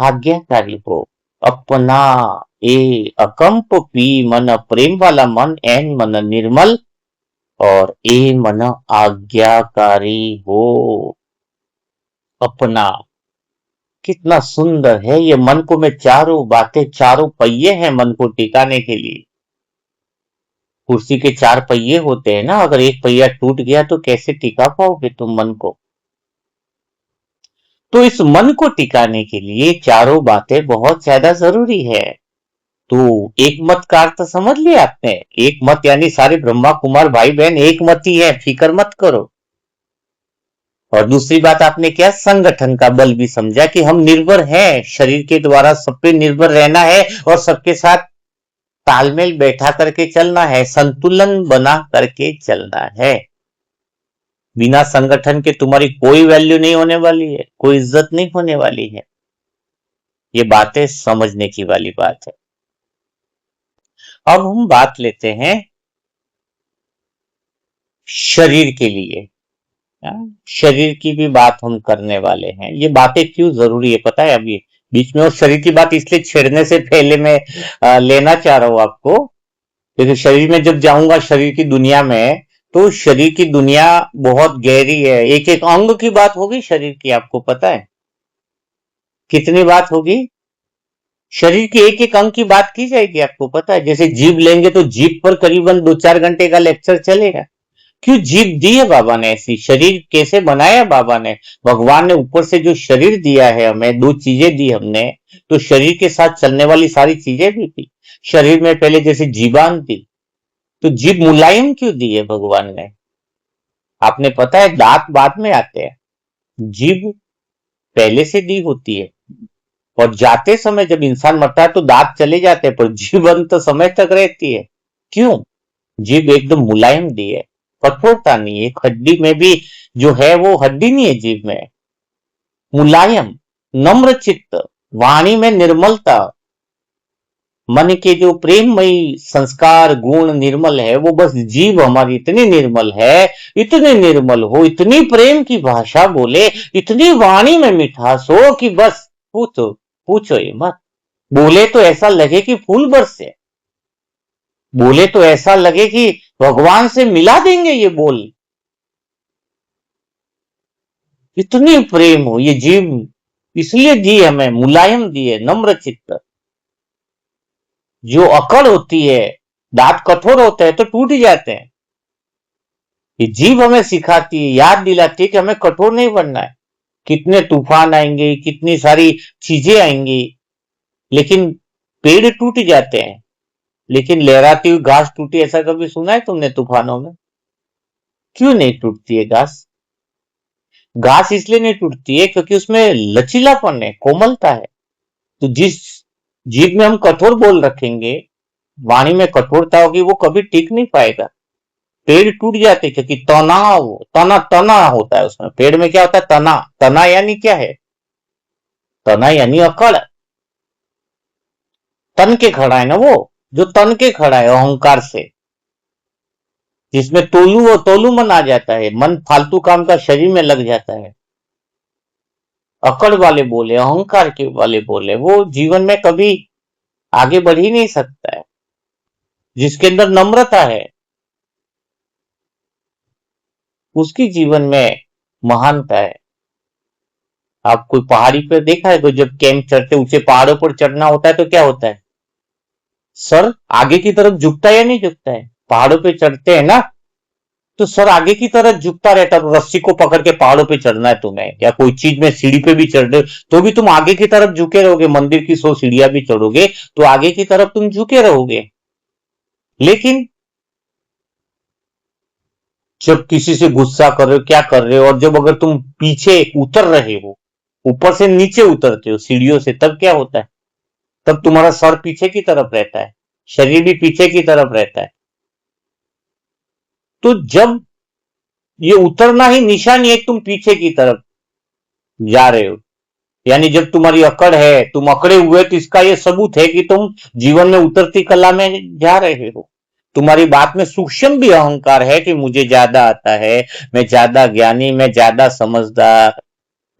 आज्ञाकारी हो। अपना ए अकंप पी मन, प्रेम वाला मन, एन मन निर्मल, और ए मन आज्ञाकारी हो। अपना, कितना सुंदर है ये। मन को मैं चारों बातें, चारों पहिए हैं मन को टिकाने के लिए। कुर्सी के चार पहिए होते हैं ना, अगर एक पहिया टूट गया तो कैसे टिका पाओगे तुम मन को। तो इस मन को टिकाने के लिए चारों बातें बहुत ज्यादा जरूरी है। तो एक मत का अर्थ समझ लिया आपने। एक मत यानी सारे ब्रह्मा कुमार भाई बहन एक मत ही है, फिक्र मत करो। और दूसरी बात आपने क्या, संगठन का बल भी समझा कि हम निर्भर हैं, शरीर के द्वारा सब पे निर्भर रहना है और सबके साथ तालमेल बैठा करके चलना है, संतुलन बना करके चलना है। बिना संगठन के तुम्हारी कोई वैल्यू नहीं होने वाली है, कोई इज्जत नहीं होने वाली है। ये बातें समझने की वाली बात है। अब हम बात लेते हैं शरीर के लिए। शरीर की भी बात हम करने वाले हैं। ये बातें क्यों जरूरी है पता है। अभी बीच में वो शरीर की बात इसलिए छेड़ने से पहले मैं लेना चाह रहा हूं आपको, क्योंकि शरीर में जब जाऊंगा, शरीर की दुनिया में, तो शरीर की दुनिया बहुत गहरी है। एक एक अंग की बात होगी शरीर की, आपको पता है कितनी बात होगी। शरीर के एक एक अंग की बात की जाएगी, आपको पता है। जैसे जीभ लेंगे तो जीभ पर करीबन 2-4 घंटे का लेक्चर चलेगा। क्यों जीभ दी है बाबा ने ऐसी, शरीर कैसे बनाया बाबा ने। भगवान ने ऊपर से जो शरीर दिया है हमें, दो चीजें दी हमने, तो शरीर के साथ चलने वाली सारी चीजें भी थी। शरीर में पहले जैसे जीवान थी, तो जीभ मुलायम क्यों दी है भगवान ने। आपने पता है दांत बाद में आते हैं, जीभ पहले से दी होती है। और जाते समय जब इंसान मरता है तो दांत चले जाते हैं, पर जीभ अंत समय तक रहती है। क्यों। जीभ एकदम मुलायम दी है, कठोरता नहीं है। हड्डी में भी जो है वो हड्डी नहीं है जीभ में। मुलायम, नम्र चित्त, वाणी में निर्मलता, मन के जो प्रेममयी संस्कार गुण निर्मल है, वो बस जीभ हमारी इतनी निर्मल है, इतनी निर्मल हो, इतनी प्रेम की भाषा बोले, इतनी वाणी में मिठास हो कि बस पूछो पूछो ही मत। बोले तो ऐसा लगे कि फूल बरसे, बोले तो ऐसा लगे कि भगवान से मिला देंगे ये बोल। इतनी प्रेम हो ये जीव, इसलिए दी हमें, मुलायम दी है, नम्र चित्त। जो अकड़ होती है, दांत कठोर होते हैं तो टूट जाते हैं। ये जीव हमें सिखाती है, याद दिलाती है कि हमें कठोर नहीं बनना है। कितने तूफान आएंगे, कितनी सारी चीजें आएंगी, लेकिन पेड़ टूट जाते हैं, लेकिन लहराती हुई घास टूटी, ऐसा कभी सुना है तुमने तूफानों में। क्यों नहीं टूटती है घास। घास इसलिए नहीं टूटती है क्योंकि उसमें लचीलापन है, कोमलता है। तो जिस जीव में हम कठोर बोल रखेंगे, वाणी में कठोरता होगी, वो कभी टिक नहीं पाएगा। पेड़ टूट जाते क्योंकि तनाव, तना तना होता है उसमें। पेड़ में क्या होता है, तना। तना यानी क्या है, तना यानी अकड़। तन के खड़ा है ना वो, जो तन के खड़ा है अहंकार से, जिसमें तोलू और तोलू मन आ जाता है, मन फालतू काम का शरीर में लग जाता है। अकड़ वाले बोले, अहंकार के वाले बोले, वो जीवन में कभी आगे बढ़ ही नहीं सकता है। जिसके अंदर नम्रता है, उसकी जीवन में महानता है। आप कोई पहाड़ी पर देखा है, तो जब कैंप चढ़ते, ऊंचे पहाड़ों पर चढ़ना होता है तो क्या होता है, सर आगे की तरफ झुकता है या नहीं झुकता है। पहाड़ों पे चढ़ते हैं ना, तो सर आगे की तरफ झुकता रहता है। रस्सी को पकड़ के पहाड़ों पे चढ़ना है तुम्हें, या कोई चीज में सीढ़ी पे भी चढ़ रहे हो, तो भी तुम आगे की तरफ झुके रहोगे। मंदिर की 100 सीढ़ियां भी चढ़ोगे तो आगे की तरफ तुम झुके रहोगे। लेकिन जब किसी से गुस्सा कर रहे हो, क्या कर रहे हो, और जब अगर तुम पीछे उतर रहे हो, ऊपर से नीचे उतरते हो सीढ़ियों से, तब क्या होता है, तब तुम्हारा सर पीछे की तरफ रहता है, शरीर भी पीछे की तरफ रहता है। तो जब ये उतरना ही निशानी है, तुम पीछे की तरफ जा रहे हो। यानी जब तुम्हारी अकड़ है, तुम अकड़े हुए, तो इसका ये सबूत है कि तुम जीवन में उतरती कला में जा रहे हो। तुम्हारी बात में सूक्ष्म भी अहंकार है कि मुझे ज्यादा आता है, मैं ज्यादा ज्ञानी, मैं ज्यादा समझदार,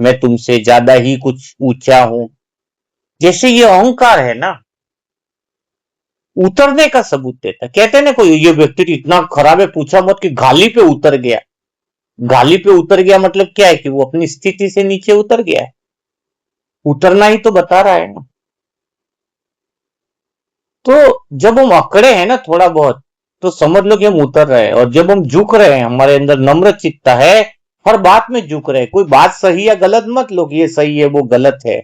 मैं तुमसे ज्यादा ही कुछ ऊंचा हूं। जैसे ये अहंकार है ना, उतरने का सबूत देता। कहते हैं ना, कोई ये व्यक्ति तो इतना खराब है, पूछा मत, कि गाली पे उतर गया। गाली पे उतर गया मतलब क्या है? कि वो अपनी स्थिति से नीचे उतर गया है। उतरना ही तो बता रहा है ना। तो जब हम अकड़े हैं ना थोड़ा बहुत, तो समझ लो कि हम उतर रहे हैं। और जब हम झुक रहे हैं, हमारे अंदर नम्र चित्ता है, हर बात में झुक रहे हैं। कोई बात सही या गलत मत लो कि ये सही है वो गलत है।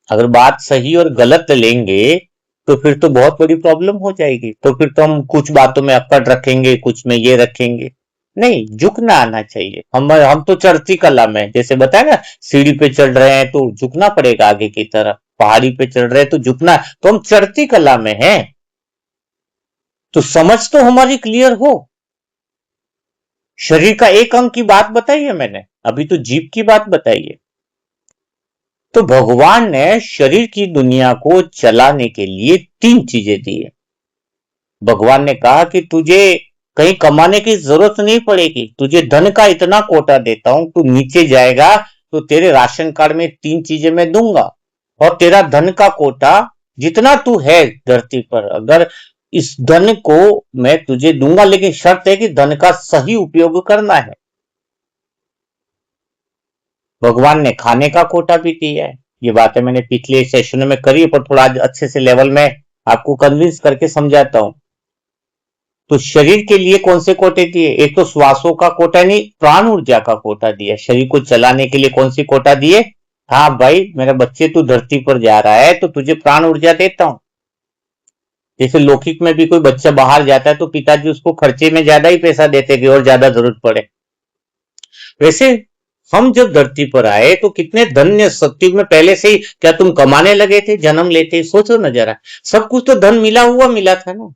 अगर बात सही और गलत लेंगे तो फिर तो बहुत बड़ी प्रॉब्लम हो जाएगी। तो फिर तो हम कुछ बातों में अकड़ रखेंगे, कुछ में ये रखेंगे। नहीं, झुकना आना चाहिए। हम तो चढ़ती कला में, जैसे बताया ना, सीढ़ी पे चढ़ रहे हैं तो झुकना पड़ेगा आगे की तरफ, पहाड़ी पे चढ़ रहे हैं तो झुकना। तो हम चढ़ती कला में हैं, तो समझ तो हमारी क्लियर हो। शरीर का एक अंग की बात बताई है मैंने, अभी तो जीव की बात बताई है। तो भगवान ने शरीर की दुनिया को चलाने के लिए 3 चीजें दी है। भगवान ने कहा कि तुझे कहीं कमाने की जरूरत नहीं पड़ेगी, तुझे धन का इतना कोटा देता हूं, तू नीचे जाएगा तो तेरे राशन कार्ड में 3 चीजें मैं दूंगा। और तेरा धन का कोटा जितना तू है धरती पर, अगर इस धन को मैं तुझे दूंगा, लेकिन शर्त है कि धन का सही उपयोग करना है। भगवान ने खाने का कोटा भी दिया है। ये बातें मैंने पिछले सेशन में करी है, पर थोड़ा अच्छे से लेवल में आपको कन्विंस करके समझाता हूं। तो शरीर के लिए कौन से कोटे दिए? एक तो श्वासों का कोटा, नहीं, प्राण ऊर्जा का कोटा दिया। शरीर को चलाने के लिए कौन सी कोटा दिए? हाँ भाई मेरे बच्चे, तू धरती पर जा रहा है तो तुझे प्राण ऊर्जा देता हूं। जैसे लौकिक में भी कोई बच्चा बाहर जाता है तो पिताजी उसको खर्चे में ज्यादा ही पैसा देते कि और ज्यादा जरूरत पड़े। वैसे हम जब धरती पर आए तो कितने धन्य, सत्युग में पहले से ही क्या तुम कमाने लगे थे जन्म लेते ही? सोचो ना जरा, सब कुछ तो धन मिला हुआ मिला था ना।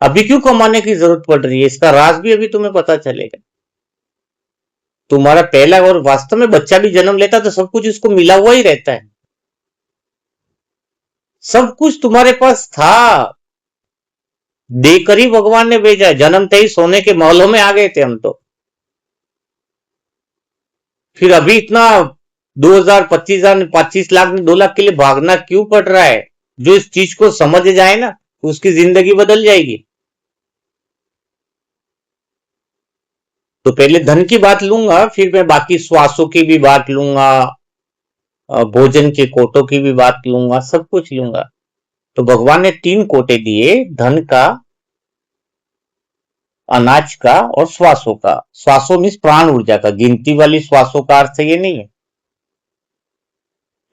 अभी क्यों कमाने की जरूरत पड़ रही है? इसका राज भी अभी तुम्हें पता चलेगा। तुम्हारा पहला, और वास्तव में बच्चा भी जन्म लेता तो सब कुछ उसको मिला हुआ ही रहता है। सब कुछ तुम्हारे पास था, देकर ही भगवान ने भेजा। जन्मते ही सोने के महलों में आ गए थे हम तो। फिर अभी इतना 2,000, 25,000, 25 लाख, 2 लाख के लिए भागना क्यों पड़ रहा है? जो इस चीज को समझ जाए ना, उसकी जिंदगी बदल जाएगी। तो पहले धन की बात लूंगा, फिर मैं बाकी श्वासों की भी बात लूंगा, भोजन के कोटों की भी बात लूंगा, सब कुछ लूंगा। तो भगवान ने 3 कोटे दिए, धन का, अनाज का और श्वासों का। श्वासों मीन्स प्राण ऊर्जा का, गिनती वाली श्वासों का अर्थ ये नहीं है।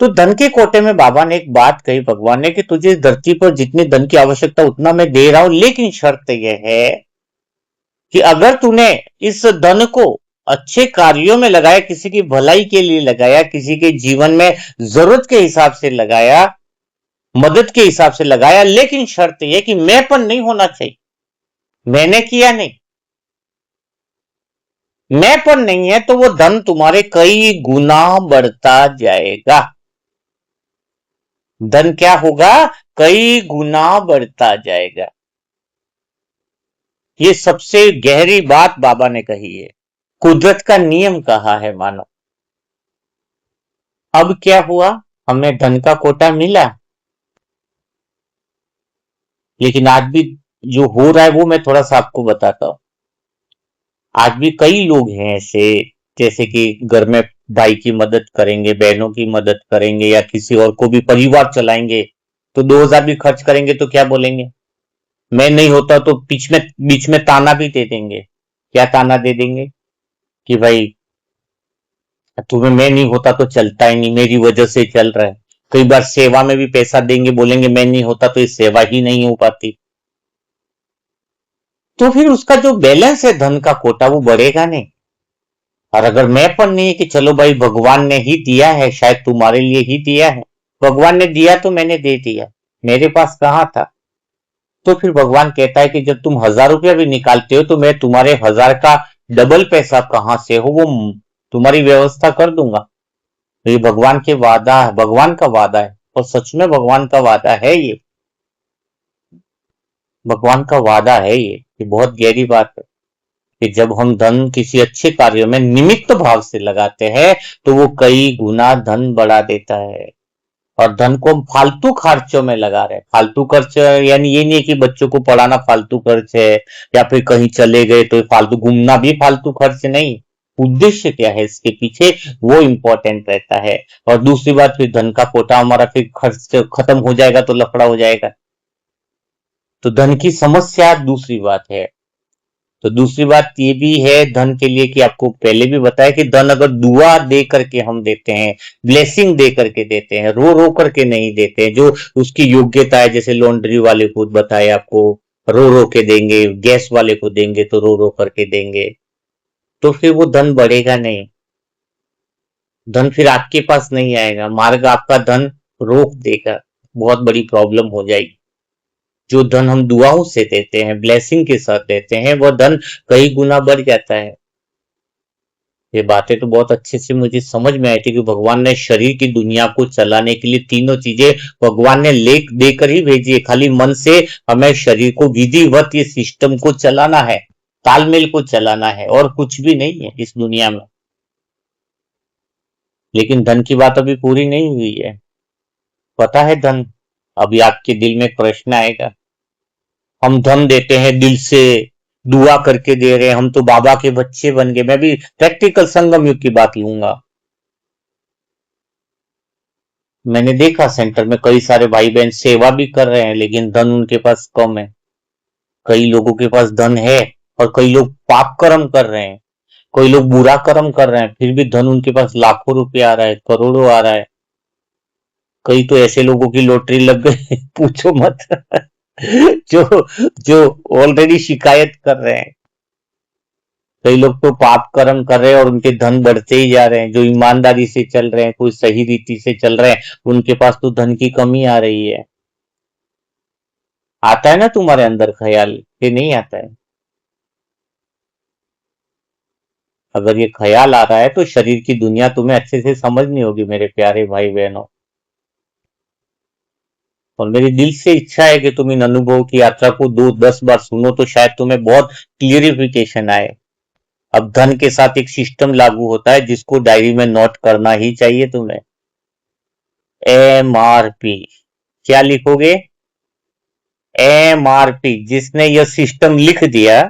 तो धन के कोटे में बाबा ने एक बात कही भगवान ने, कि तुझे इस धरती पर जितने धन की आवश्यकता उतना मैं दे रहा हूं, लेकिन शर्त यह है कि अगर तूने इस धन को अच्छे कार्यों में लगाया, किसी की भलाई के लिए लगाया, किसी के जीवन में जरूरत के हिसाब से लगाया, मदद के हिसाब से लगाया, लेकिन शर्त यह कि मैंपन नहीं होना चाहिए। मैंने किया नहीं, मैंपन नहीं है, तो वो धन तुम्हारे कई गुना बढ़ता जाएगा। धन क्या होगा? कई गुना बढ़ता जाएगा। ये सबसे गहरी बात बाबा ने कही है, कुदरत का नियम कहा है मानो। अब क्या हुआ? हमें धन का कोटा मिला, लेकिन आज भी जो हो रहा है वो मैं थोड़ा सा आपको बताता हूं। आज भी कई लोग हैं ऐसे, जैसे कि घर में भाई की मदद करेंगे, बहनों की मदद करेंगे, या किसी और को भी परिवार चलाएंगे, तो 2,000 भी खर्च करेंगे तो क्या बोलेंगे? मैं नहीं होता तो बीच में ताना भी दे देंगे। क्या ताना दे देंगे? कि भाई तुम्हें मैं नहीं होता तो चलता ही नहीं, मेरी वजह से चल रहा है। कई बार सेवा में भी पैसा देंगे, बोलेंगे मैं नहीं होता तो ये सेवा ही नहीं हो पाती। तो फिर उसका जो बैलेंस है धन का कोटा, वो बढ़ेगा नहीं। और अगर मैंपन नहीं है कि चलो भाई भगवान ने ही दिया है, शायद तुम्हारे लिए ही दिया है, भगवान ने दिया तो मैंने दे दिया, मेरे पास कहां था। तो फिर भगवान कहता है कि जब तुम 1,000 रुपया भी निकालते हो तो मैं तुम्हारे 1,000 का डबल पैसा कहां से हो वो तुम्हारी व्यवस्था कर दूंगा। तो ये भगवान के वादा, भगवान का वादा है, और सच में भगवान का वादा है ये। भगवान का वादा है ये बहुत गहरी बात है कि जब हम धन किसी अच्छे कार्यों में निमित्त भाव से लगाते हैं तो वो कई गुना धन बढ़ा देता है। और धन को हम फालतू खर्चों में लगा रहे हैं। फालतू खर्च यानी ये नहीं है कि बच्चों को पढ़ाना फालतू खर्च है या फिर कहीं चले गए तो फालतू, घूमना भी फालतू खर्च नहीं। उद्देश्य क्या है इसके पीछे, वो इंपॉर्टेंट रहता है। और दूसरी बात, फिर धन का कोटा हमारा फिर खर्च खत्म हो जाएगा तो लफड़ा हो जाएगा। तो धन की समस्या दूसरी बात है। तो दूसरी बात ये भी है धन के लिए कि आपको पहले भी बताया कि धन अगर दुआ दे करके हम देते हैं, ब्लेसिंग दे करके देते हैं, रो रो करके नहीं देते हैं, जो उसकी योग्यता है, जैसे लॉन्ड्री वाले को बताए आपको, रो रो के देंगे, गैस वाले को देंगे तो रो रो करके देंगे, तो फिर वो धन बढ़ेगा नहीं। धन फिर आपके पास नहीं आएगा, मार्ग आपका धन रोक देगा, बहुत बड़ी प्रॉब्लम हो जाएगी। जो धन हम दुआओं से देते हैं, ब्लेसिंग के साथ देते हैं, वह धन कई गुना बढ़ जाता है। ये बातें तो बहुत अच्छे से मुझे समझ में आई थी कि भगवान ने शरीर की दुनिया को चलाने के लिए तीनों चीजें भगवान ने लेख देकर ही भेजी है। खाली मन से हमें शरीर को विधिवत ये सिस्टम को चलाना है, तालमेल को चलाना है, और कुछ भी नहीं है इस दुनिया में। लेकिन धन की बात अभी पूरी नहीं हुई है। पता है धन, अभी आपके दिल में प्रश्न आएगा, हम धन देते हैं दिल से, दुआ करके दे रहे हैं, हम तो बाबा के बच्चे बन गए। मैं भी प्रैक्टिकल संगम युग की बात लूंगा। मैंने देखा सेंटर में कई सारे भाई बहन सेवा भी कर रहे हैं लेकिन धन उनके पास कम है। कई लोगों के पास धन है और कई लोग पाप कर्म कर रहे हैं, कई लोग बुरा कर्म कर रहे हैं, फिर भी धन उनके पास लाखों रुपया आ रहा है, करोड़ों आ रहा है। कई तो ऐसे लोगों की लॉटरी लग गई पूछो मत जो जो ऑलरेडी शिकायत कर रहे हैं। कई लोग तो पाप कर्म कर रहे हैं और उनके धन बढ़ते ही जा रहे हैं। जो ईमानदारी से चल रहे हैं, कोई सही रीति से चल रहे हैं, उनके पास तो धन की कमी आ रही है। आता है ना तुम्हारे अंदर ख्याल कि नहीं आता है? अगर ये ख्याल आ रहा है तो शरीर की दुनिया तुम्हें अच्छे से समझनी होगी मेरे प्यारे भाई बहनों। और मेरी दिल से इच्छा है कि तुम इन अनुभव की यात्रा को 2-10 बार सुनो तो शायद तुम्हें बहुत क्लियरिफिकेशन आए। अब धन के साथ एक सिस्टम लागू होता है जिसको डायरी में नोट करना ही चाहिए तुम्हें। MRP। क्या लिखोगे? MRP। जिसने यह सिस्टम लिख दिया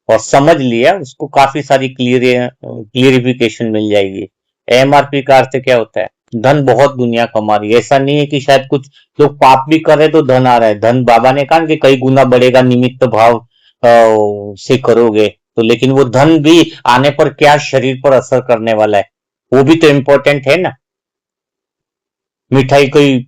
और समझ लिया उसको काफी सारी क्लियरिफिकेशन मिल जाएगी। MRP का अर्थ क्या होता है? धन बहुत दुनिया कमा रही है। ऐसा नहीं है कि शायद कुछ लोग पाप भी कर रहे तो धन आ रहा है। धन बाबा ने कहा कि कई गुना बढ़ेगा निमित्त भाव से करोगे तो। लेकिन वो धन भी आने पर क्या शरीर पर असर करने वाला है वो भी तो इम्पोर्टेंट है ना। मिठाई कोई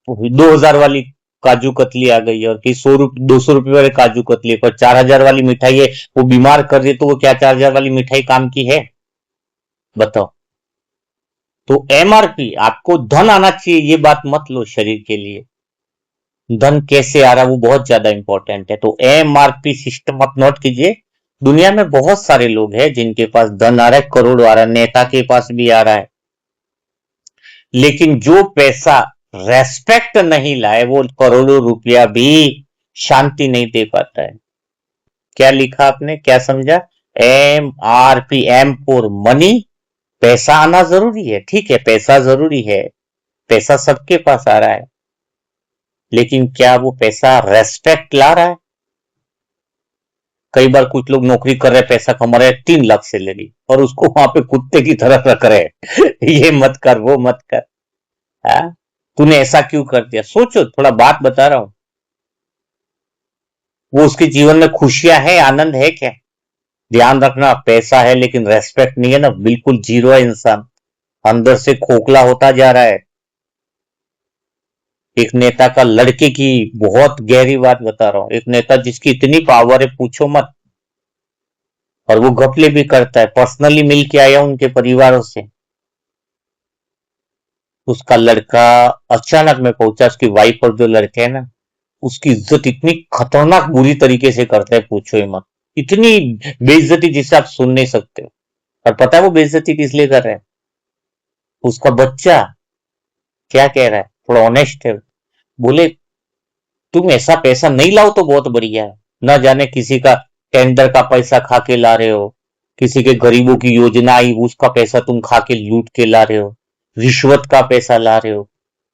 2,000 वाली काजू कतली आ गई है और कि 200 रुपये वाले काजू कतली, पर 4,000 वाली मिठाई है, वो बीमार कर रही है, तो वो क्या 4,000 वाली मिठाई काम की है? बताओ। तो MRP, आपको धन आना चाहिए ये बात मत लो शरीर के लिए। धन कैसे आ रहा है वो बहुत ज्यादा इंपॉर्टेंट है। तो MRP सिस्टम आप नोट कीजिए। दुनिया में बहुत सारे लोग हैं जिनके पास धन आ रहा है, करोड़ आ रहा है, नेता के पास भी आ रहा है, लेकिन जो पैसा रेस्पेक्ट नहीं लाए वो करोड़ों रुपया भी शांति नहीं दे पाता है। क्या लिखा आपने, क्या समझा? MRP, M for money. पैसा आना जरूरी है, ठीक है, पैसा जरूरी है, पैसा सबके पास आ रहा है, लेकिन क्या वो पैसा रेस्पेक्ट ला रहा है? कई बार कुछ लोग नौकरी कर रहे, पैसा कमा रहे, 3 लाख सैलरी, और उसको वहां पे कुत्ते की तरह रख रहे ये मत कर, वो मत कर। हाँ? तूने ऐसा क्यों कर दिया? सोचो, थोड़ा बात बता रहा हूं। वो उसके जीवन में खुशियां है, आनंद है क्या? ध्यान रखना, पैसा है लेकिन रेस्पेक्ट नहीं है ना, बिल्कुल जीरो है इंसान, अंदर से खोखला होता जा रहा है। एक नेता का, लड़के की बहुत गहरी बात बता रहा हूं, एक नेता जिसकी इतनी पावर है पूछो मत, और वो घपले भी करता है। पर्सनली मिल के आया उनके परिवारों से। उसका लड़का अचानक में पहुंचा, उसकी वाइफ और जो लड़के हैं ना, उसकी इज्जत इतनी खतरनाक बुरी तरीके से करता है, पूछो ही मत। इतनी बेइज्जती जिसे आप सुन नहीं सकते हो। और पता है वो बेइज्जती किस लिए कर रहे हैं? उसका बच्चा क्या कह रहा है, थोड़ा ऑनेस्ट है, बोले तुम ऐसा पैसा नहीं लाओ तो बहुत बढ़िया है। न जाने किसी का टेंडर का पैसा खा के ला रहे हो, किसी के गरीबों की योजना आई उसका पैसा तुम खा के लूट के ला रहे हो, रिश्वत का पैसा ला रहे हो।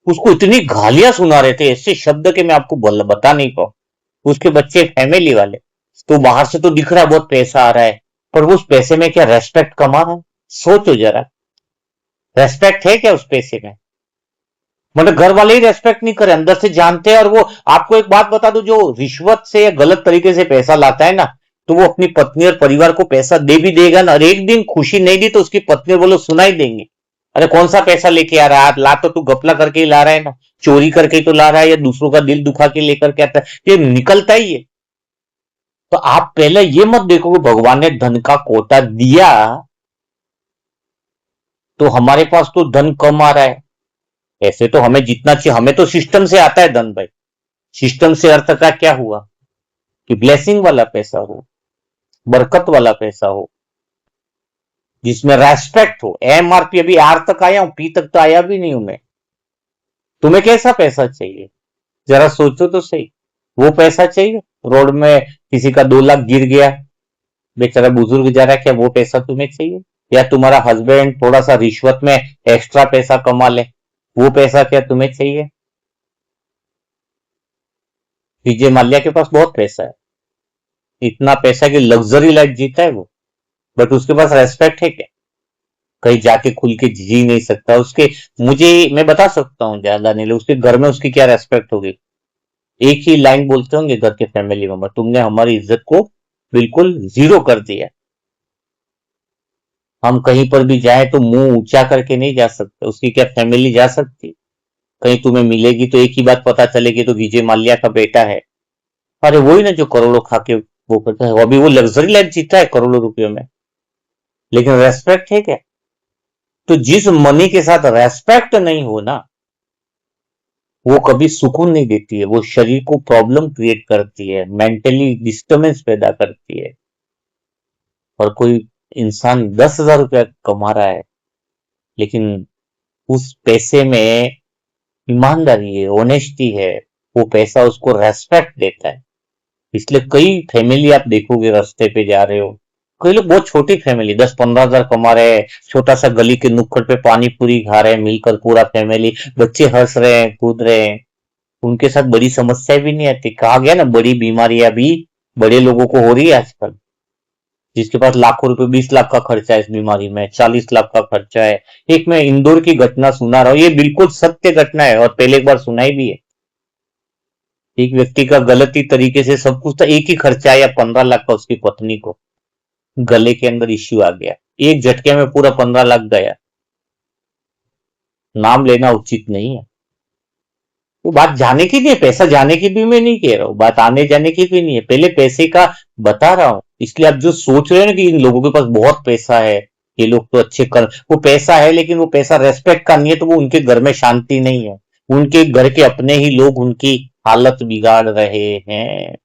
उसको इतनी गालियां सुना रहे थे, ऐसे शब्द के मैं आपको बता नहीं पाऊं। उसके बच्चे फैमिली वाले, तो बाहर से तो दिख रहा है बहुत पैसा आ रहा है, पर वो उस पैसे में क्या रेस्पेक्ट कमा रहा है? सोचो जरा, रेस्पेक्ट है क्या उस पैसे में? मतलब घर वाले ही रेस्पेक्ट नहीं करे, अंदर से जानते हैं। और वो, आपको एक बात बता दो, जो रिश्वत से या गलत तरीके से पैसा लाता है ना, तो वो अपनी पत्नी और परिवार को पैसा दे भी देगा ना, और एक दिन खुशी नहीं दी तो उसकी पत्नी वो लोग सुना ही देंगे, अरे कौन सा पैसा लेके आ रहा है, ला तो तू गपला करके ही ला रहा है ना, चोरी करके ही तो ला रहा है, या दूसरों का दिल दुखा के लेकर के आता है, ये निकलता ही है। तो आप पहले ये मत देखो कि भगवान ने धन का कोटा दिया तो हमारे पास तो धन कम आ रहा है। ऐसे तो हमें जितना चाहिए, हमें तो सिस्टम से आता है धन भाई। सिस्टम से अर्थ का क्या हुआ कि ब्लेसिंग वाला पैसा हो, बरकत वाला पैसा हो, जिसमें रेस्पेक्ट हो। एमआरपी अभी आर तक आया हूं, पी तक तो आया भी नहीं हूं मैं। तुम्हें कैसा पैसा चाहिए, जरा सोचो तो सही। वो पैसा चाहिए, रोड में किसी का 2 लाख गिर गया, बेचारा बुजुर्ग जा रहा है, क्या वो पैसा तुम्हें चाहिए? या तुम्हारा हस्बैंड थोड़ा सा रिश्वत में एक्स्ट्रा पैसा कमा ले, वो पैसा क्या तुम्हें चाहिए? विजय माल्या के पास बहुत पैसा है, इतना पैसा कि लग्जरी लाइफ जीता है वो, बट उसके पास रेस्पेक्ट है क्या? कहीं जाके खुल के जी नहीं सकता उसके। मुझे, मैं बता सकता हूँ ज्यादा नहीं, उसके घर में उसकी क्या रेस्पेक्ट होगी? एक ही लाइन बोलते होंगे घर के फैमिली मेंबर, तुमने हमारी इज्जत को बिल्कुल जीरो कर दिया। हम कहीं पर भी जाए तो मुंह ऊंचा करके नहीं जा सकते, उसकी क्या फैमिली जा सकती? कहीं तुम्हें मिलेगी तो एक ही बात पता चलेगी, तो विजय माल्या का बेटा है। अरे वही ना जो करोड़ों खा के वो करता है, अभी वो लग्जरी लाइफ जीता है करोड़ों रुपयों में, लेकिन रेस्पेक्ट है क्या? तो जिस मनी के साथ रेस्पेक्ट नहीं हो ना, वो कभी सुकून नहीं देती है, वो शरीर को प्रॉब्लम क्रिएट करती है, मेंटली डिस्टर्बेंस पैदा करती है। और कोई इंसान 10,000 रुपया कमा रहा है, लेकिन उस पैसे में ईमानदारी है, ऑनेस्टी है, वो पैसा उसको रेस्पेक्ट देता है। इसलिए कई फैमिली आप देखोगे, रास्ते पे जा रहे हो, कई लोग बहुत छोटी फैमिली 10-15 हजार कमा रहे हैं, छोटा सा गली के नुक्कड़ पे पानी पूरी खा रहे हैं मिलकर पूरा फैमिली, बच्चे हंस रहे हैं कूद रहे हैं, उनके साथ बड़ी समस्या भी नहीं आती। कहा गया ना, बड़ी बीमारियां भी बड़े लोगों को हो रही है आजकल। जिसके पास लाखों रुपए, 20 लाख का खर्चा है इस बीमारी में, 40 लाख का खर्चा है। एक मैं इंदौर की घटना सुना रहा हूँ, ये बिल्कुल सत्य घटना है, और पहले एक बार सुनाई भी है। एक व्यक्ति का गलती तरीके से सब कुछ था, एक ही खर्चा आया 15 लाख का, उसकी पत्नी को गले के अंदर इश्यू आ गया, एक झटके में पूरा 15 लाख गया। नाम लेना उचित नहीं है। वो बात जाने की नहीं है, पैसा जाने की भी मैं नहीं कह रहा हूँ, बात आने जाने की भी नहीं है, पहले पैसे का बता रहा हूं। इसलिए आप जो सोच रहे हैं ना कि इन लोगों के पास बहुत पैसा है, ये लोग तो अच्छे कर, वो पैसा है लेकिन वो पैसा रेस्पेक्ट का नहीं है, तो वो उनके घर में शांति नहीं है, उनके घर के अपने ही लोग उनकी हालत बिगाड़ रहे हैं।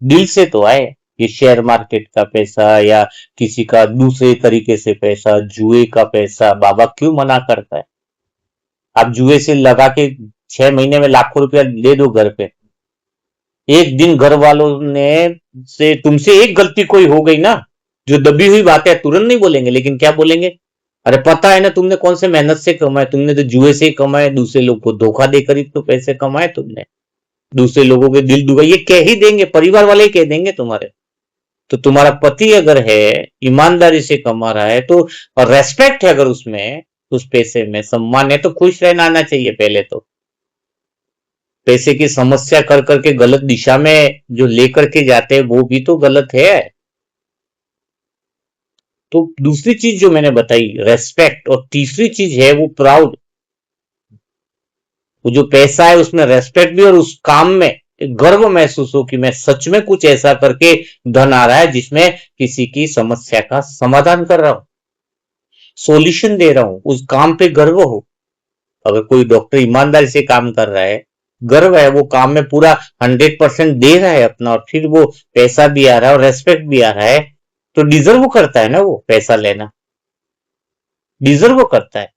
दिल से तो आए, ये शेयर मार्केट का पैसा या किसी का दूसरे तरीके से पैसा, जुए का पैसा, बाबा क्यों मना करता है? आप जुए से लगा के 6 महीने में लाखों रुपया ले दो घर पे, एक दिन घर वालों ने से तुमसे एक गलती कोई हो गई ना, जो दबी हुई बात है, तुरंत नहीं बोलेंगे, लेकिन क्या बोलेंगे? अरे पता है ना तुमने कौन से मेहनत से कमाए, तुमने तो जुए से ही कमाए, दूसरे लोग को धोखा देकर ही तो पैसे कमाए तुमने, दूसरे लोगों के दिल दुखा, ये कह ही देंगे, परिवार वाले ही कह देंगे तुम्हारे। तो तुम्हारा पति अगर है, ईमानदारी से कमा रहा है, तो और रेस्पेक्ट है अगर उसमें, उस पैसे में सम्मान है, तो खुश रहना आना चाहिए पहले तो। पैसे की समस्या कर करके गलत दिशा में जो लेकर के जाते हैं वो भी तो गलत है। तो दूसरी चीज जो मैंने बताई रेस्पेक्ट, और तीसरी चीज है वो प्राउड। वो जो पैसा है उसमें रेस्पेक्ट भी, और उस काम में गर्व महसूस हो कि मैं सच में कुछ ऐसा करके धन आ रहा है जिसमें किसी की समस्या का समाधान कर रहा हूं, सॉल्यूशन दे रहा हूं, उस काम पे गर्व हो। अगर कोई डॉक्टर ईमानदारी से काम कर रहा है, गर्व है, वो काम में पूरा 100% दे रहा है अपना, और फिर वो पैसा भी आ रहा है और रेस्पेक्ट भी आ रहा है, तो डिजर्व करता है ना वो पैसा लेना, डिजर्व करता है।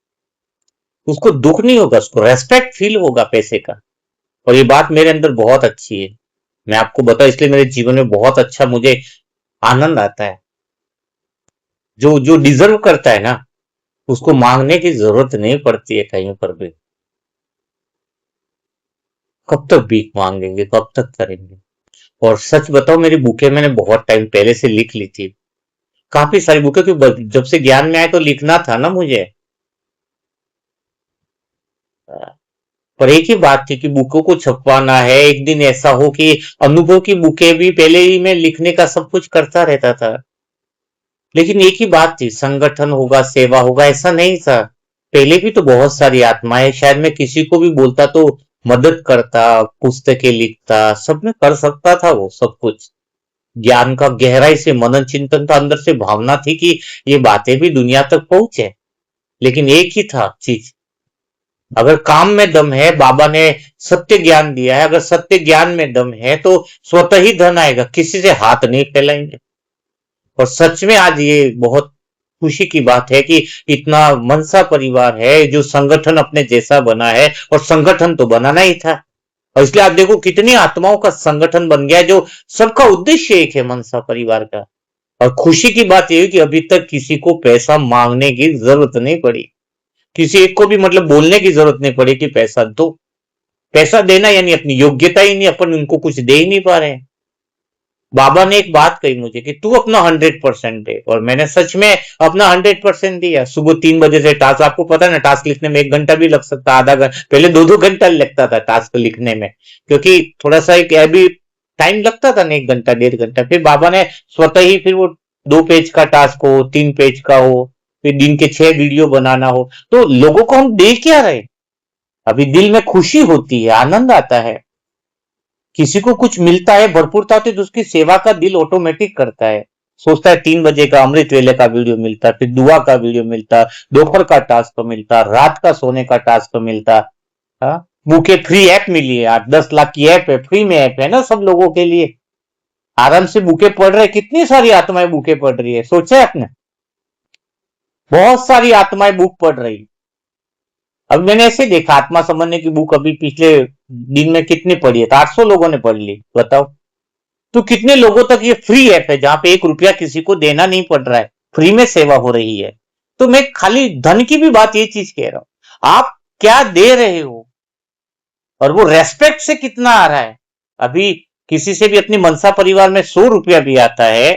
उसको दुख नहीं होगा, उसको रेस्पेक्ट फील होगा पैसे का। और ये बात मेरे अंदर बहुत अच्छी है, मैं आपको बता, इसलिए मेरे जीवन में बहुत अच्छा मुझे आनंद आता है। जो जो डिजर्व करता है ना, उसको मांगने की जरूरत नहीं पड़ती है कहीं पर भी। कब तक भीख मांगेंगे, कब तक करेंगे। और सच बताओ, मेरी बुकें मैंने बहुत टाइम पहले से लिख ली थी, काफी सारी बुकें, क्योंकि जब से ज्ञान में आए तो लिखना था ना मुझे। पर एक ही बात थी कि बुकों को छपवाना है, एक दिन ऐसा हो कि अनुभव की बुकें भी पहले ही मैं लिखने का सब कुछ करता रहता था। लेकिन एक ही बात थी, संगठन होगा, सेवा होगा, ऐसा नहीं था। पहले भी तो बहुत सारी आत्माएं, शायद मैं किसी को भी बोलता तो मदद करता, पुस्तकें लिखता, सब में कर सकता था वो सब कुछ। ज्ञान का गहराई से मनन चिंतन था, अंदर से भावना थी कि ये बातें भी दुनिया तक पहुंचे। लेकिन एक ही था चीज, अगर काम में दम है, बाबा ने सत्य ज्ञान दिया है, अगर सत्य ज्ञान में दम है तो स्वतः ही धन आएगा, किसी से हाथ नहीं फैलाएंगे। और सच में आज ये बहुत खुशी की बात है कि इतना मनसा परिवार है जो संगठन अपने जैसा बना है, और संगठन तो बनाना ही था। और इसलिए आप देखो कितनी आत्माओं का संगठन बन गया है, जो सबका उद्देश्य एक है, मनसा परिवार का। और खुशी की बात यह है कि अभी तक किसी को पैसा मांगने की जरूरत नहीं पड़ी, किसी एक को भी मतलब बोलने की जरूरत नहीं पड़ी कि पैसा दो। पैसा देना यानी अपनी योग्यता ही नहीं, अपन उनको कुछ दे ही नहीं पा रहे हैं। बाबा ने एक बात कही मुझे कि तू अपना 100% दे, और मैंने सच में अपना 100% दिया। सुबह 3 बजे से टास्क, आपको पता है ना, टास्क लिखने में 1 घंटा भी लग सकता, आधा घंटा, पहले 2-2 घंटा लगता था टास्क लिखने में, क्योंकि थोड़ा सा एक अभी टाइम लगता था ना, 1 घंटा 1.5 घंटा। फिर बाबा ने स्वतः ही, फिर वो 2 पेज का टास्क हो, 3 पेज का हो, फिर दिन के 6 वीडियो बनाना हो, तो लोगों को हम दे क्या रहे। अभी दिल में खुशी होती है, आनंद आता है, किसी को कुछ मिलता है, भरपूरता होती है, तो उसकी सेवा का दिल ऑटोमेटिक करता है। सोचता है 3 बजे का अमृत वेले का वीडियो मिलता, फिर दुआ का वीडियो मिलता, दोपहर का टास्क तो मिलता, रात का सोने का टास्क तो मिलता। हाँ, बुके फ्री ऐप मिली है, 8-10 लाख की ऐप है, फ्री में ऐप है ना सब लोगों के लिए। आराम से बुके पढ़ रहे, कितनी सारी आत्माएं बुके पढ़ रही है, सोचा है आपने? बहुत सारी आत्माएं बुक पढ़ रही। अब मैंने ऐसे देखा, आत्मा समझने की बुक अभी पिछले दिन में कितनी पढ़ी है, तो 800 लोगों ने पढ़ ली, बताओ। तो कितने लोगों तक ये फ्री ऐप है, जहां पे 1 रुपया किसी को देना नहीं पड़ रहा है, फ्री में सेवा हो रही है। तो मैं खाली धन की भी बात, ये चीज कह रहा हूं, आप क्या दे रहे हो, और वो रेस्पेक्ट से कितना आ रहा है। अभी किसी से भी अपनी मनसा परिवार में 100 रुपया भी आता है,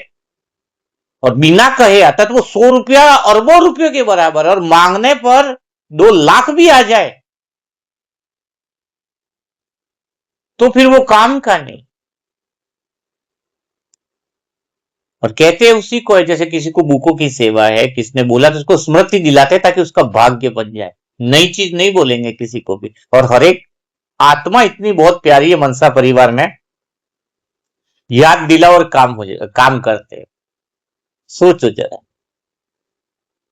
और बिना कहे आता है, तो वो 100 रुपया अरबों रुपयों के बराबर है, और मांगने पर 2 लाख भी आ जाए तो फिर वो काम का नहीं। और कहते हैं उसी को है, जैसे किसी को बुकों की सेवा है, किसने बोला तो उसको स्मृति दिलाते हैं ताकि उसका भाग्य बन जाए। नई चीज नहीं बोलेंगे किसी को भी। और हर एक आत्मा इतनी बहुत प्यारी है मनसा परिवार में, याद दिला और काम हो जाए, काम करते हैं। सोचो जरा,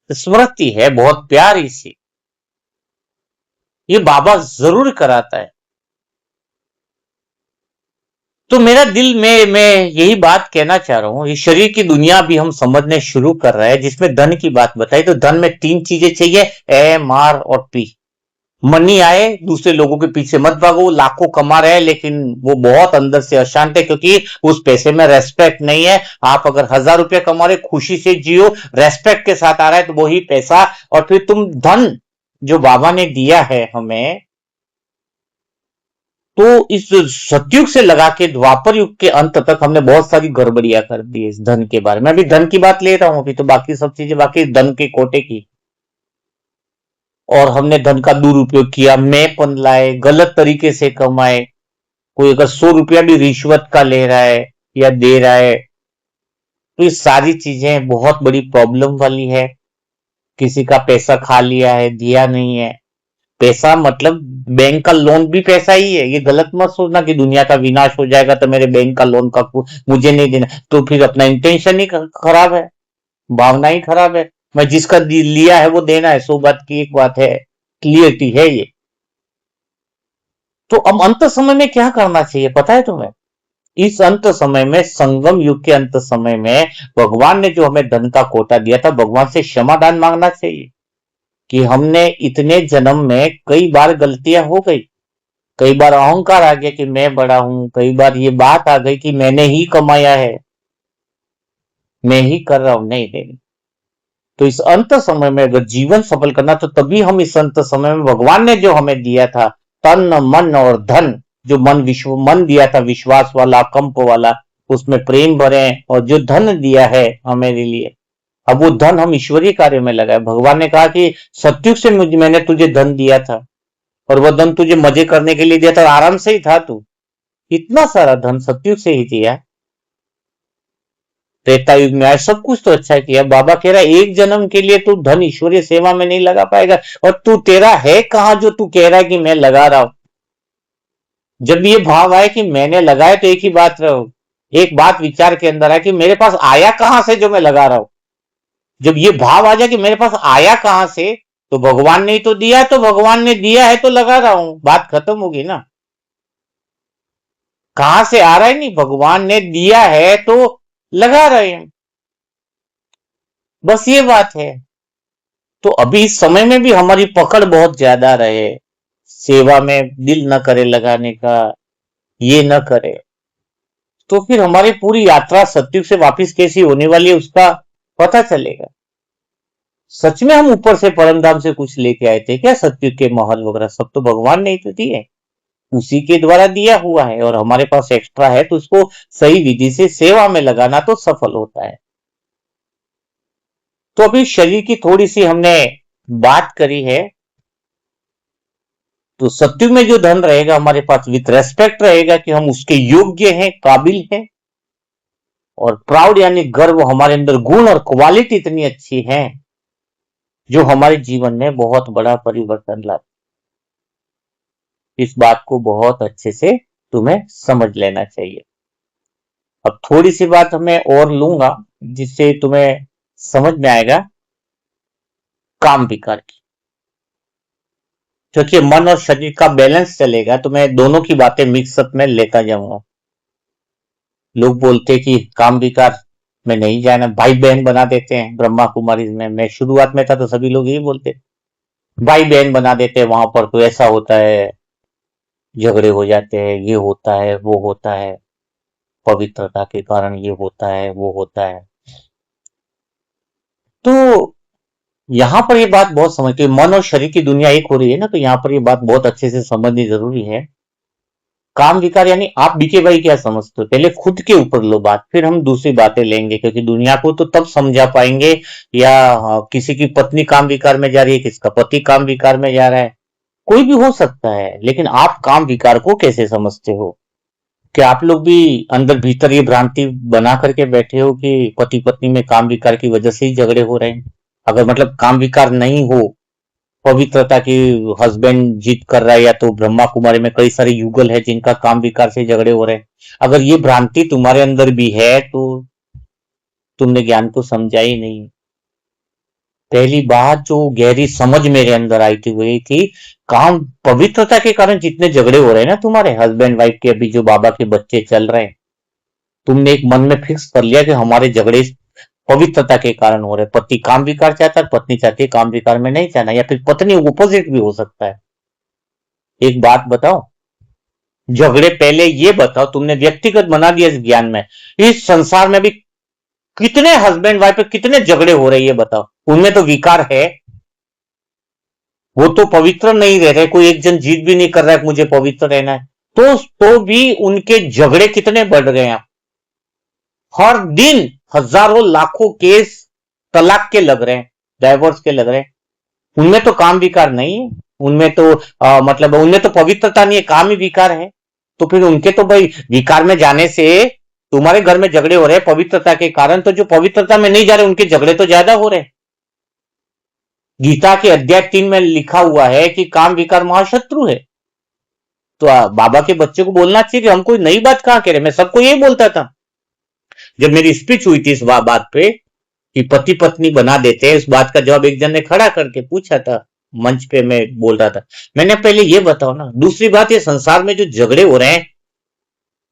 स्मृति है बहुत प्यारी सी, ये बाबा जरूर कराता है। तो मेरा दिल में, मैं यही बात कहना चाह रहा हूं, ये शरीर की दुनिया भी हम समझने शुरू कर रहे हैं, जिसमें धन की बात बताई, तो धन में 3 चीजें चाहिए, एम आर और पी। मनी आए, दूसरे लोगों के पीछे मत भागो, वो लाखों कमा रहे हैं लेकिन वो बहुत अंदर से अशांत है, क्योंकि उस पैसे में रेस्पेक्ट नहीं है। आप अगर 1000 रुपया कमा रहे, खुशी से जियो, रेस्पेक्ट के साथ आ रहा है, तो वही पैसा। और फिर तुम धन जो बाबा ने दिया है हमें, तो इस सतयुग से लगा के द्वापर युग के अंत तक हमने बहुत सारी गड़बड़ियां कर दी है इस धन के बारे में। अभी धन की बात ले रहा हूं, अभी तो बाकी सब चीजें बाकी धन के कोटे की। और हमने धन का दुरुपयोग किया, मैंपन लाए, गलत तरीके से कमाए। कोई अगर 100 रुपया भी रिश्वत का ले रहा है या दे रहा है, तो ये सारी चीजें बहुत बड़ी प्रॉब्लम वाली है। किसी का पैसा खा लिया है, दिया नहीं है। पैसा मतलब बैंक का लोन भी पैसा ही है, ये गलत मत सोचना कि दुनिया का विनाश हो जाएगा तो मेरे बैंक का लोन का मुझे नहीं देना, तो फिर अपना इंटेंशन ही खराब है, भावना ही खराब है। मैं जिसका लिया है वो देना है, सो बात की एक बात है, क्लियरिटी है ये। तो अब अंत समय में क्या करना चाहिए पता है तुम्हें? इस अंत समय में, संगम युग के अंत समय में, भगवान ने जो हमें धन का कोटा दिया था, भगवान से क्षमादान मांगना चाहिए कि हमने इतने जन्म में कई बार गलतियां हो गई, कई बार अहंकार आ गया कि मैं बड़ा हूं, कई बार ये बात आ गई कि मैंने ही कमाया है, मैं ही कर रहा हूं। नहीं नहीं, तो इस अंत समय में अगर जीवन सफल करना तो तभी हम इस अंत समय में भगवान ने जो हमें दिया था तन मन और धन, जो मन दिया था विश्वास वाला, कंप वाला, उसमें प्रेम भरे, और जो धन दिया है हमारे लिए, अब वो धन हम ईश्वरीय कार्य में लगाए। भगवान ने कहा कि सत्युग से मैंने तुझे धन दिया था, और वह धन तुझे मजे करने के लिए दिया था, आराम से ही था तू, इतना सारा धन सत्युग से ही दिया। त्रेता युग में आया, सब कुछ तो अच्छा किया। बाबा कह रहा है एक जन्म के लिए तू धन ईश्वरीय सेवा में नहीं लगा पाएगा, और तू तेरा है कहां जो तू कह रहा है कि मैं लगा रहा हूं। जब ये भाव आए कि मैंने लगाया तो एक ही बात रहो, एक बात विचार के अंदर है कि मेरे पास आया कहां से जो मैं लगा रहा हूं। जब ये भाव आ जाए कि मेरे पास आया कहां से, तो भगवान ने ही तो दिया है, तो भगवान ने दिया है तो लगा रहा हूं, बात खत्म होगी ना। कहां से आ रहा है नहीं, भगवान ने दिया है तो लगा रहे हैं, बस ये बात है। तो अभी इस समय में भी हमारी पकड़ बहुत ज्यादा रहे, सेवा में दिल न करे लगाने का, ये न करे, तो फिर हमारी पूरी यात्रा सत्युग से वापस कैसी होने वाली है उसका पता चलेगा। सच में हम ऊपर से परमधाम से कुछ लेके आए थे क्या? सत्युग के महल वगैरह सब तो भगवान ने ही तो दिए, उसी के द्वारा दिया हुआ है, और हमारे पास एक्स्ट्रा है तो उसको सही विधि से सेवा में लगाना तो सफल होता है। तो अभी शरीर की थोड़ी सी हमने बात करी है। तो सत्युग में जो धन रहेगा हमारे पास विथ रेस्पेक्ट रहेगा कि हम उसके योग्य हैं, काबिल हैं, और प्राउड यानी गर्व, हमारे अंदर गुण और क्वालिटी इतनी अच्छी है जो हमारे जीवन में बहुत बड़ा परिवर्तन लाती। इस बात को बहुत अच्छे से तुम्हें समझ लेना चाहिए। अब थोड़ी सी बात मैं और लूंगा जिससे तुम्हें समझ में आएगा काम विकार की, क्योंकि मन और शरीर का बैलेंस चलेगा तो मैं दोनों की बातें मिक्सअप में लेता जाऊंगा। लोग बोलते कि काम विकार में नहीं जाना, भाई बहन बना देते हैं ब्रह्मा कुमारी में। मैं शुरुआत में था तो सभी लोग यही बोलते, भाई बहन बना देते हैं, वहां पर तो ऐसा होता है, झगड़े हो जाते हैं, ये होता है वो होता है, पवित्रता के कारण ये होता है वो होता है। तो यहां पर ये बात बहुत समझ के, मन और शरीर की दुनिया एक हो रही है ना, तो यहां पर ये बात बहुत अच्छे से समझनी जरूरी है। काम विकार यानी आप बीके भाई क्या समझते हो, पहले खुद के ऊपर लो बात, फिर हम दूसरी बातें लेंगे, क्योंकि दुनिया को तो तब समझा पाएंगे, या किसी की पत्नी काम विकार में जा रही है, किसका पति काम विकार में जा रहा है, कोई भी हो सकता है, लेकिन आप काम विकार को कैसे समझते हो? क्या आप लोग भी अंदर भीतर ये भ्रांति बना करके बैठे हो कि पति पत्नी में काम विकार की वजह से ही झगड़े हो रहे हैं? अगर मतलब काम विकार नहीं हो, पवित्रता की हस्बैंड जिद कर रहा है, या तो ब्रह्मा कुमारी में कई सारे युगल है जिनका काम विकार से झगड़े हो रहे हैं, अगर ये भ्रांति तुम्हारे अंदर भी है तो तुमने ज्ञान को समझा ही नहीं। पहली बात जो गहरी समझ मेरे अंदर आई थी वही थी, काम पवित्रता के कारण जितने झगड़े हो रहे हैं ना तुम्हारे हस्बैंड वाइफ के, अभी जो बाबा के बच्चे चल रहे हैं, तुमने एक मन में फिक्स कर लिया कि हमारे झगड़े पवित्रता के कारण हो रहे। पति काम विकार चाहता है, पत्नी चाहती है काम विकार में नहीं जाना, या फिर पत्नी अपोजिट भी हो सकता है। एक बात बताओ, झगड़े पहले ये बताओ, तुमने व्यक्तिगत बना दिया इस ज्ञान में, इस संसार में भी कितने हस्बैंड वाइफ पे कितने झगड़े हो रहे हैं ये बताओ, उनमें तो विकार है, वो तो पवित्र नहीं रह रहे, कोई एक जन जिद भी नहीं कर रहा है मुझे पवित्र रहना है, तो भी उनके झगड़े कितने बढ़ गए हैं। हर दिन हजारों लाखों केस तलाक के लग रहे हैं, डाइवोर्स के लग रहे हैं, उनमें तो काम विकार नहीं है, उनमें तो मतलब उनमें तो पवित्रता नहीं है, काम ही विकार है। तो फिर उनके तो भाई विकार में जाने से तुम्हारे घर में झगड़े हो रहे हैं पवित्रता के कारण, तो जो पवित्रता में नहीं जा रहे उनके झगड़े तो ज्यादा हो रहे हैं। गीता के अध्याय 3 में लिखा हुआ है कि काम विकार महाशत्रु है। तो बाबा के बच्चे को बोलना चाहिए कि हम कोई नई बात कहां कह रहे, मैं सबको यही बोलता था जब मेरी स्पीच हुई थी इस बात पे कि पति पत्नी बना देते हैं। इस बात का जवाब एक जन ने खड़ा करके पूछा था, मंच पे मैं बोल रहा था। मैंने पहले ये बताओ ना, दूसरी बात, ये संसार में जो झगड़े हो रहे हैं,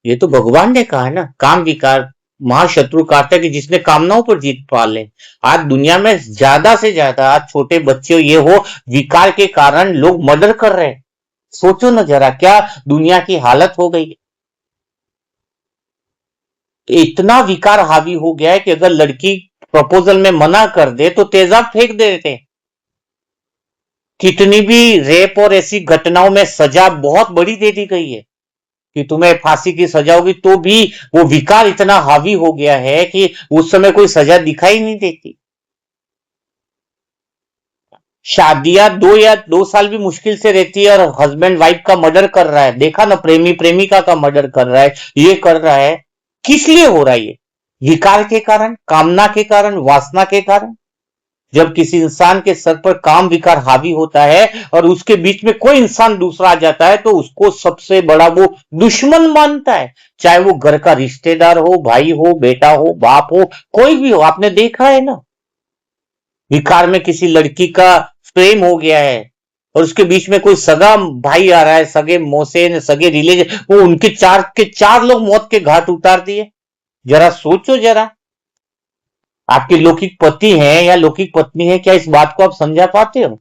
ये तो भगवान ने कहा है ना, काम विकार महाशत्रु कार्ता की, जिसने कामनाओं पर जीत पा ले। आज दुनिया में ज्यादा से ज्यादा, आज छोटे बच्चे ये हो, विकार के कारण लोग मर्डर कर रहे हैं। सोचो ना जरा, क्या दुनिया की हालत हो गई है। इतना विकार हावी हो गया है कि अगर लड़की प्रपोजल में मना कर दे तो तेजाब फेंक देते हैं। कितनी भी रेप और ऐसी घटनाओं में सजा बहुत बड़ी दे दी गई है कि तुम्हें फांसी की सजा होगी, तो भी वो विकार इतना हावी हो गया है कि उस समय कोई सजा दिखाई नहीं देती। शादियां 2 या 2 साल भी मुश्किल से रहती है और हस्बैंड वाइफ का मर्डर कर रहा है। देखा ना, प्रेमी प्रेमिका का मर्डर कर रहा है, ये कर रहा है। किस लिए हो रहा है ये? विकार के कारण, कामना के कारण, वासना के कारण। जब किसी इंसान के सर पर काम विकार हावी होता है और उसके बीच में कोई इंसान दूसरा आ जाता है, तो उसको सबसे बड़ा वो दुश्मन मानता है। चाहे वो घर का रिश्तेदार हो, भाई हो, बेटा हो, बाप हो, कोई भी हो। आपने देखा है ना, विकार में किसी लड़की का प्रेम हो गया है और उसके बीच में कोई सगा भाई आ रहा है, सगे मौसे, सगे रिलेशन, वो उनके 4 के 4 लोग मौत के घाट उतार दिए। जरा सोचो जरा, आपके लौकिक पति हैं या लौकिक पत्नी है, क्या इस बात को आप समझा पाते हो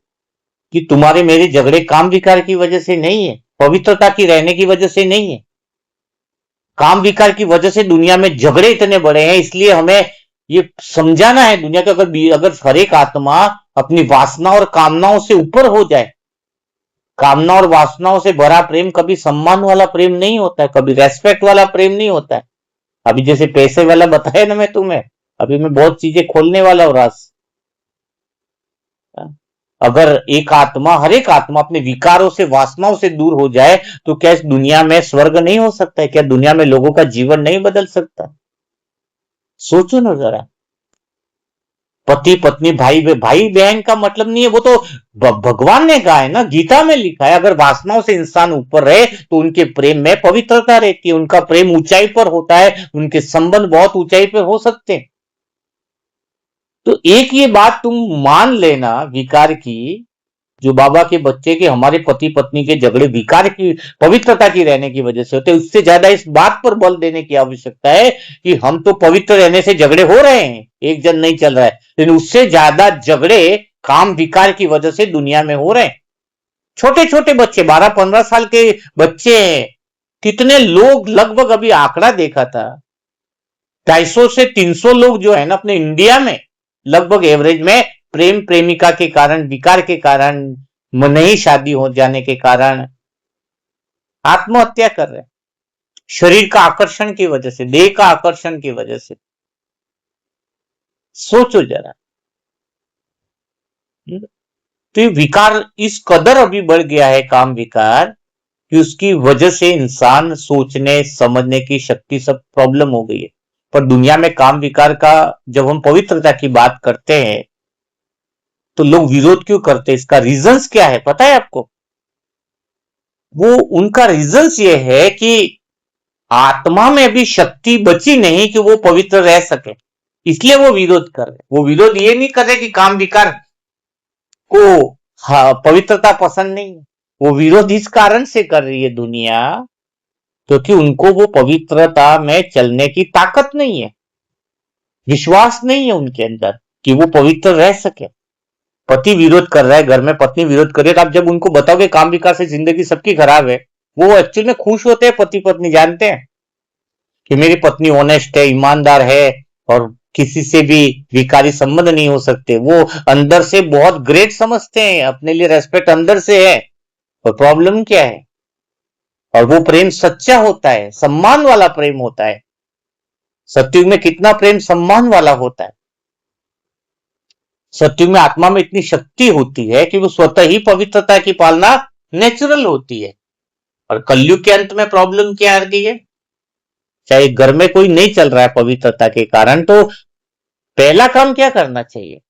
कि तुम्हारे मेरे झगड़े काम विकार की वजह से नहीं है, पवित्रता की रहने की वजह से नहीं है। काम विकार की वजह से दुनिया में झगड़े इतने बड़े हैं। इसलिए हमें ये समझाना है दुनिया का, अगर हर एक आत्मा अपनी वासना और कामनाओं से ऊपर हो जाए। कामना और वासनाओं से भरा प्रेम कभी सम्मान वाला प्रेम नहीं होता है, कभी रेस्पेक्ट वाला प्रेम नहीं होता है। अभी जैसे पैसे वाला बताया ना मैं तुम्हें, अभी मैं बहुत चीजें खोलने वाला हूं राज। अगर एक आत्मा, हर एक आत्मा अपने विकारों से, वासनाओं से दूर हो जाए, तो क्या इस दुनिया में स्वर्ग नहीं हो सकता है? क्या दुनिया में लोगों का जीवन नहीं बदल सकता? सोचो ना जरा। पति पत्नी, भाई बहन का मतलब नहीं है, वो तो भगवान ने कहा है ना, गीता में लिखा है, अगर वासनाओं से इंसान ऊपर रहे तो उनके प्रेम में पवित्रता रहती है, उनका प्रेम ऊंचाई पर होता है, उनके संबंध बहुत ऊंचाई पर हो सकते हैं। तो एक ये बात तुम मान लेना विकार की, जो बाबा के बच्चे के, हमारे पति पत्नी के झगड़े विकार की, पवित्रता की रहने की वजह से होते हैं। उससे ज्यादा इस बात पर बल देने की आवश्यकता है कि हम तो पवित्र रहने से झगड़े हो रहे हैं, एक जन नहीं चल रहा है, लेकिन उससे ज्यादा झगड़े काम विकार की वजह से दुनिया में हो रहे हैं। छोटे छोटे बच्चे, 12-15 साल के बच्चे हैं। कितने लोग, लगभग अभी आंकड़ा देखा था, 250 से 300 लोग जो है ना अपने इंडिया में, लगभग एवरेज में, प्रेम प्रेमिका के कारण, विकार के कारण, नहीं शादी हो जाने के कारण आत्महत्या कर रहे हैं। शरीर का आकर्षण की वजह से, देह का आकर्षण की वजह से। सोचो जरा। तो ये विकार इस कदर अभी बढ़ गया है, काम विकार, कि उसकी वजह से इंसान सोचने समझने की शक्ति सब प्रॉब्लम हो गई है। पर दुनिया में काम विकार का, जब हम पवित्रता की बात करते हैं, तो लोग विरोध क्यों करते हैं? इसका रीजंस क्या है पता है आपको? वो उनका रीजंस ये है कि आत्मा में अभी शक्ति बची नहीं कि वो पवित्र रह सके, इसलिए वो विरोध कर रहे। वो विरोध ये नहीं कर रहे कि काम विकार को, हाँ, पवित्रता पसंद नहीं है। वो विरोध इस कारण से कर रही है दुनिया, क्योंकि उनको वो पवित्रता में चलने की ताकत नहीं है, विश्वास नहीं है उनके अंदर कि वो पवित्र रह सके। पति विरोध कर रहा है, घर में पत्नी विरोध कर रही है, तो आप जब उनको बताओगे काम विकार से जिंदगी सबकी खराब है, वो एक्चुअली में खुश होते हैं। पति पत्नी जानते हैं कि मेरी पत्नी ऑनेस्ट है, ईमानदार है और किसी से भी विकारी संबंध नहीं हो सकते। वो अंदर से बहुत ग्रेट समझते हैं, अपने लिए रेस्पेक्ट अंदर से है। और प्रॉब्लम क्या है? और वो प्रेम सच्चा होता है, सम्मान वाला प्रेम होता है। सत्युग में कितना प्रेम सम्मान वाला होता है। सत्युग में आत्मा में इतनी शक्ति होती है कि वो स्वतः ही पवित्रता की पालना नेचुरल होती है। और कलयुग के अंत में प्रॉब्लम क्या आ रही है? चाहे घर में कोई नहीं चल रहा है पवित्रता के कारण, तो पहला काम क्या करना चाहिए?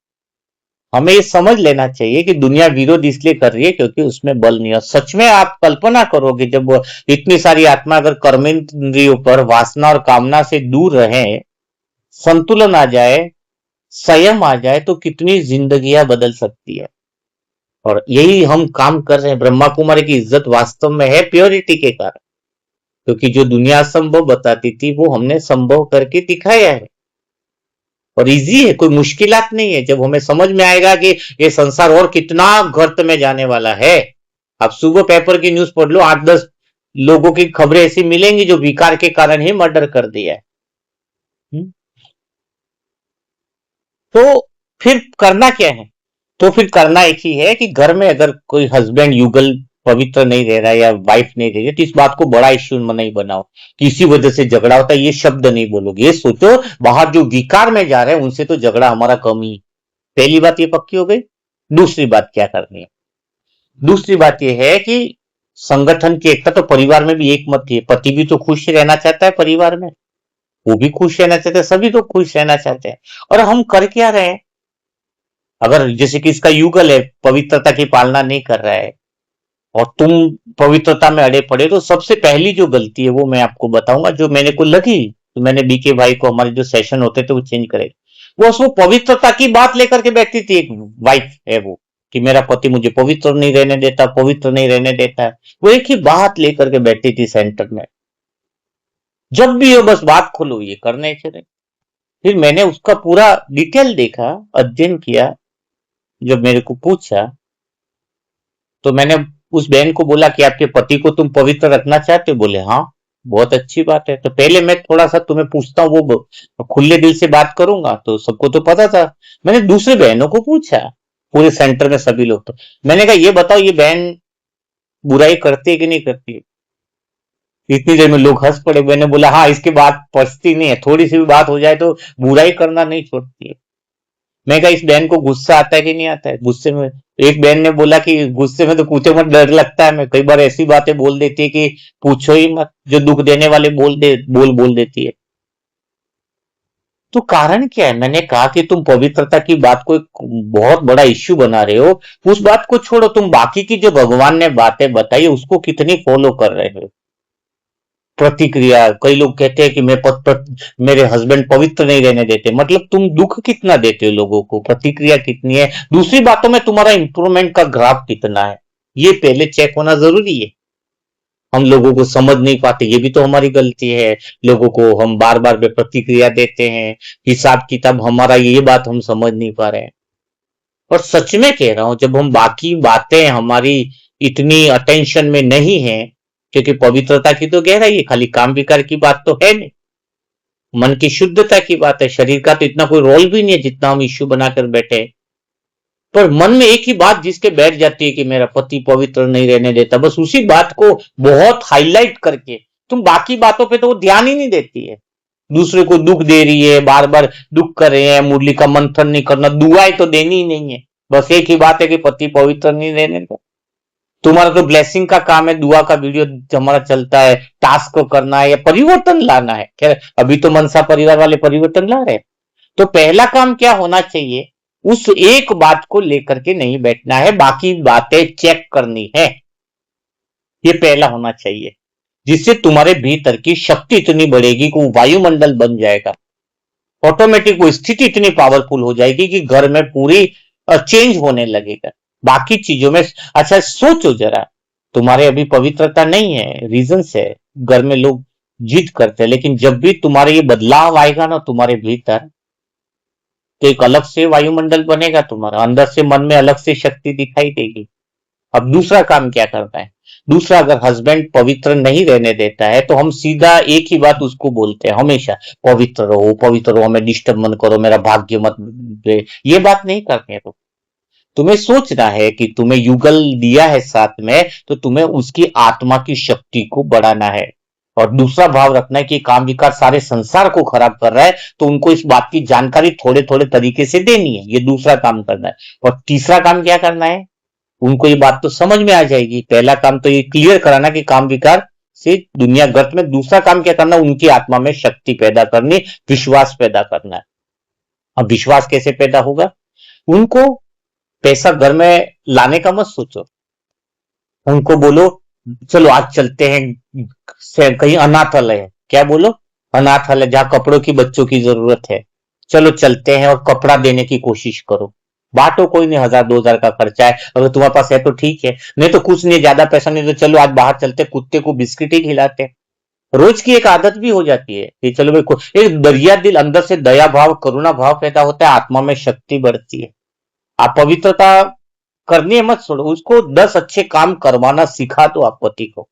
हमें ये समझ लेना चाहिए कि दुनिया विरोध इसलिए कर रही है क्योंकि उसमें बल नहीं है। सच में आप कल्पना करोगे, जब इतनी सारी आत्मा अगर कर्मेंद्रियों पर, वासना और कामना से दूर रहे, संतुलन आ जाए, संयम आ जाए, तो कितनी जिंदगियां बदल सकती है। और यही हम काम कर रहे हैं। ब्रह्मा कुमारी की इज्जत वास्तव में है प्योरिटी के कारण, क्योंकि जो दुनिया असंभव बताती थी वो हमने संभव करके दिखाया है। और इजी है, कोई मुश्किलात नहीं है। जब हमें समझ में आएगा कि ये संसार और कितना गर्त में जाने वाला है। आप सुबह पेपर की न्यूज पढ़ लो, 8-10 लोगों की खबरें ऐसी मिलेंगी जो विकार के कारण ही मर्डर कर दिया है। तो फिर करना क्या है? तो फिर करना एक ही है कि घर में अगर कोई हस्बैंड युगल पवित्र नहीं रह रहा है या वाइफ नहीं रह रही है, तो इस बात को बड़ा इश्यू नहीं बनाओ कि इसी वजह से झगड़ा होता है। ये शब्द नहीं बोलोगे। ये सोचो बाहर जो विकार में जा रहे हैं उनसे तो झगड़ा हमारा कम ही। पहली बात ये पक्की हो गई। दूसरी बात क्या करनी है? दूसरी बात ये है कि संगठन की एकता। तो परिवार में भी एक मत है। पति भी तो खुश रहना चाहता है परिवार में, वो भी खुश रहना चाहते हैं, सभी तो खुश रहना चाहते हैं। और हम कर क्या रहे हैं? अगर जैसे कि इसका युगल है, पवित्रता की पालना नहीं कर रहा है और तुम पवित्रता में अड़े पड़े, तो सबसे पहली जो गलती है वो मैं आपको बताऊंगा, जो मैंने को लगी। तो मैंने बीके भाई को, हमारे जो सेशन होते थे वो चेंज करे। वो उसको पवित्रता की बात लेकर के बैठती थी। एक वाइफ है वो, कि मेरा पति मुझे पवित्र नहीं रहने देता, पवित्र नहीं रहने देता। वो एक ही बात लेकर के बैठती थी सेंटर में। जब भी हो बस बात खोलो, ये करने चले। फिर मैंने उसका पूरा डिटेल देखा, अध्ययन किया। जब मेरे को पूछा तो मैंने उस बहन को बोला कि आपके पति को तुम पवित्र रखना चाहते हो? बोले हाँ, बहुत अच्छी बात है। तो पहले मैं थोड़ा सा तुम्हें पूछता हूँ, वो खुले दिल से बात करूंगा। तो सबको तो पता था। मैंने दूसरे बहनों को पूछा, पूरे सेंटर में सभी लोग। तो मैंने कहा ये बताओ, ये बहन बुराई करती है कि नहीं करती है? इतनी देर में लोग हंस पड़े। मैंने बोला हाँ, इसकी बात पचती नहीं है, थोड़ी सी भी बात हो जाए तो बुराई करना नहीं छोड़ती है। मैं कहा इस बहन को गुस्सा आता है कि नहीं आता है? गुस्से में एक बहन ने बोला कि गुस्से में तो पूछो मत, डर लगता है। मैं कई बार ऐसी बातें बोल देती है कि पूछो ही मत, जो दुख देने वाले बोल देती है। तो कारण क्या है? मैंने कहा कि तुम पवित्रता की बात को एक बहुत बड़ा इश्यू बना रहे हो। उस बात को छोड़ो, तुम बाकी की जो भगवान ने बातें बताई उसको कितनी फॉलो कर रहे हो? प्रतिक्रिया, कई लोग कहते हैं कि मेरे हस्बैंड पवित्र नहीं रहने देते। मतलब तुम दुख कितना देते हो लोगों को, प्रतिक्रिया कितनी है। दूसरी बातों में तुम्हारा इंप्रूवमेंट का ग्राफ कितना है, ये पहले चेक होना जरूरी है। हम लोगों को समझ नहीं पाते, ये भी तो हमारी गलती है। लोगों को हम बार बार प्रतिक्रिया देते हैं, हिसाब किताब हमारा, ये बात हम समझ नहीं पा रहे हैं। और सच में कह रहा हूं, जब हम बाकी बातें हमारी इतनी अटेंशन में नहीं है, क्योंकि पवित्रता की तो गहराई है, खाली काम विकार की बात तो है नहीं, मन की शुद्धता की बात है। शरीर का तो इतना कोई रोल भी नहीं है जितना हम इश्यू बनाकर बैठे। पर मन में एक ही बात जिसके बैठ जाती है कि मेरा पति पवित्र नहीं रहने देता, बस उसी बात को बहुत हाईलाइट करके तुम बाकी बातों पे तो वो ध्यान ही नहीं देती है। दूसरे को दुख दे रही है, बार बार दुख कर रहे हैं, मुरली का मंथन नहीं करना, दुआएं तो देनी ही नहीं है। बस एक ही बात है कि पति पवित्र नहीं रहने देता। तुम्हारा तो ब्लेसिंग का काम है, दुआ का वीडियो हमारा चलता है, टास्क को करना है या परिवर्तन लाना है। खैर अभी तो मनसा परिवार वाले परिवर्तन ला रहे हैं। तो पहला काम क्या होना चाहिए? उस एक बात को लेकर के नहीं बैठना है, बाकी बातें चेक करनी है। ये पहला होना चाहिए, जिससे तुम्हारे भीतर की शक्ति इतनी बढ़ेगी कि वो वायुमंडल बन जाएगा। ऑटोमेटिक वो स्थिति इतनी पावरफुल हो जाएगी कि घर में पूरी चेंज होने लगेगा। बाकी चीजों में अच्छा सोचो जरा, तुम्हारे अभी पवित्रता नहीं है, रीजंस है, घर में लोग जिद करते हैं, लेकिन जब भी तुम्हारे ये बदलाव आएगा ना तुम्हारे भीतर, तो एक अलग से वायुमंडल बनेगा तुम्हारा, अंदर से मन में अलग से शक्ति दिखाई देगी। अब दूसरा काम क्या करना है? दूसरा, अगर हस्बैंड पवित्र नहीं रहने देता है तो हम सीधा एक ही बात उसको बोलते हैं हमेशा, पवित्र रहो, पवित्र रहो, हमें डिस्टर्ब मत करो, मेरा भाग्य मत दे। ये बात नहीं करनी है। तो तुम्हें सोचना है कि तुम्हें युगल दिया है साथ में, तो तुम्हें उसकी आत्मा की शक्ति को बढ़ाना है। और दूसरा भाव रखना है कि काम विकार सारे संसार को खराब कर रहा है, तो उनको इस बात की जानकारी थोड़े थोड़े तरीके से देनी है। ये दूसरा काम करना है। और तीसरा काम क्या करना है? उनको ये बात तो समझ में आ जाएगी। पहला काम तो ये क्लियर कराना कि काम विकार से दुनिया गर्त में। दूसरा काम क्या करना? उनकी आत्मा में शक्ति पैदा करनी, विश्वास पैदा करना है। अब विश्वास कैसे पैदा होगा? उनको पैसा घर में लाने का मत सोचो। उनको बोलो चलो आज चलते हैं कहीं अनाथालय है, क्या बोलो, अनाथालय जहां कपड़ों की बच्चों की जरूरत है, चलो चलते हैं और कपड़ा देने की कोशिश करो। बांटो, कोई नहीं, 1000-2000 का खर्चा है, अगर तुम्हारे पास है तो ठीक है, नहीं तो कुछ नहीं, ज्यादा पैसा नहीं तो चलो आज बाहर चलते, कुत्ते को बिस्किट ही खिलाते। रोज की एक आदत भी हो जाती है कि चलो भाई एक दरिया दिल, अंदर से दया भाव करुणा भाव पैदा होता है, आत्मा में शक्ति बढ़ती है। आप पवित्रता करनी है मत छोड़ो, उसको 10 अच्छे काम करवाना सिखा दो आप पति को।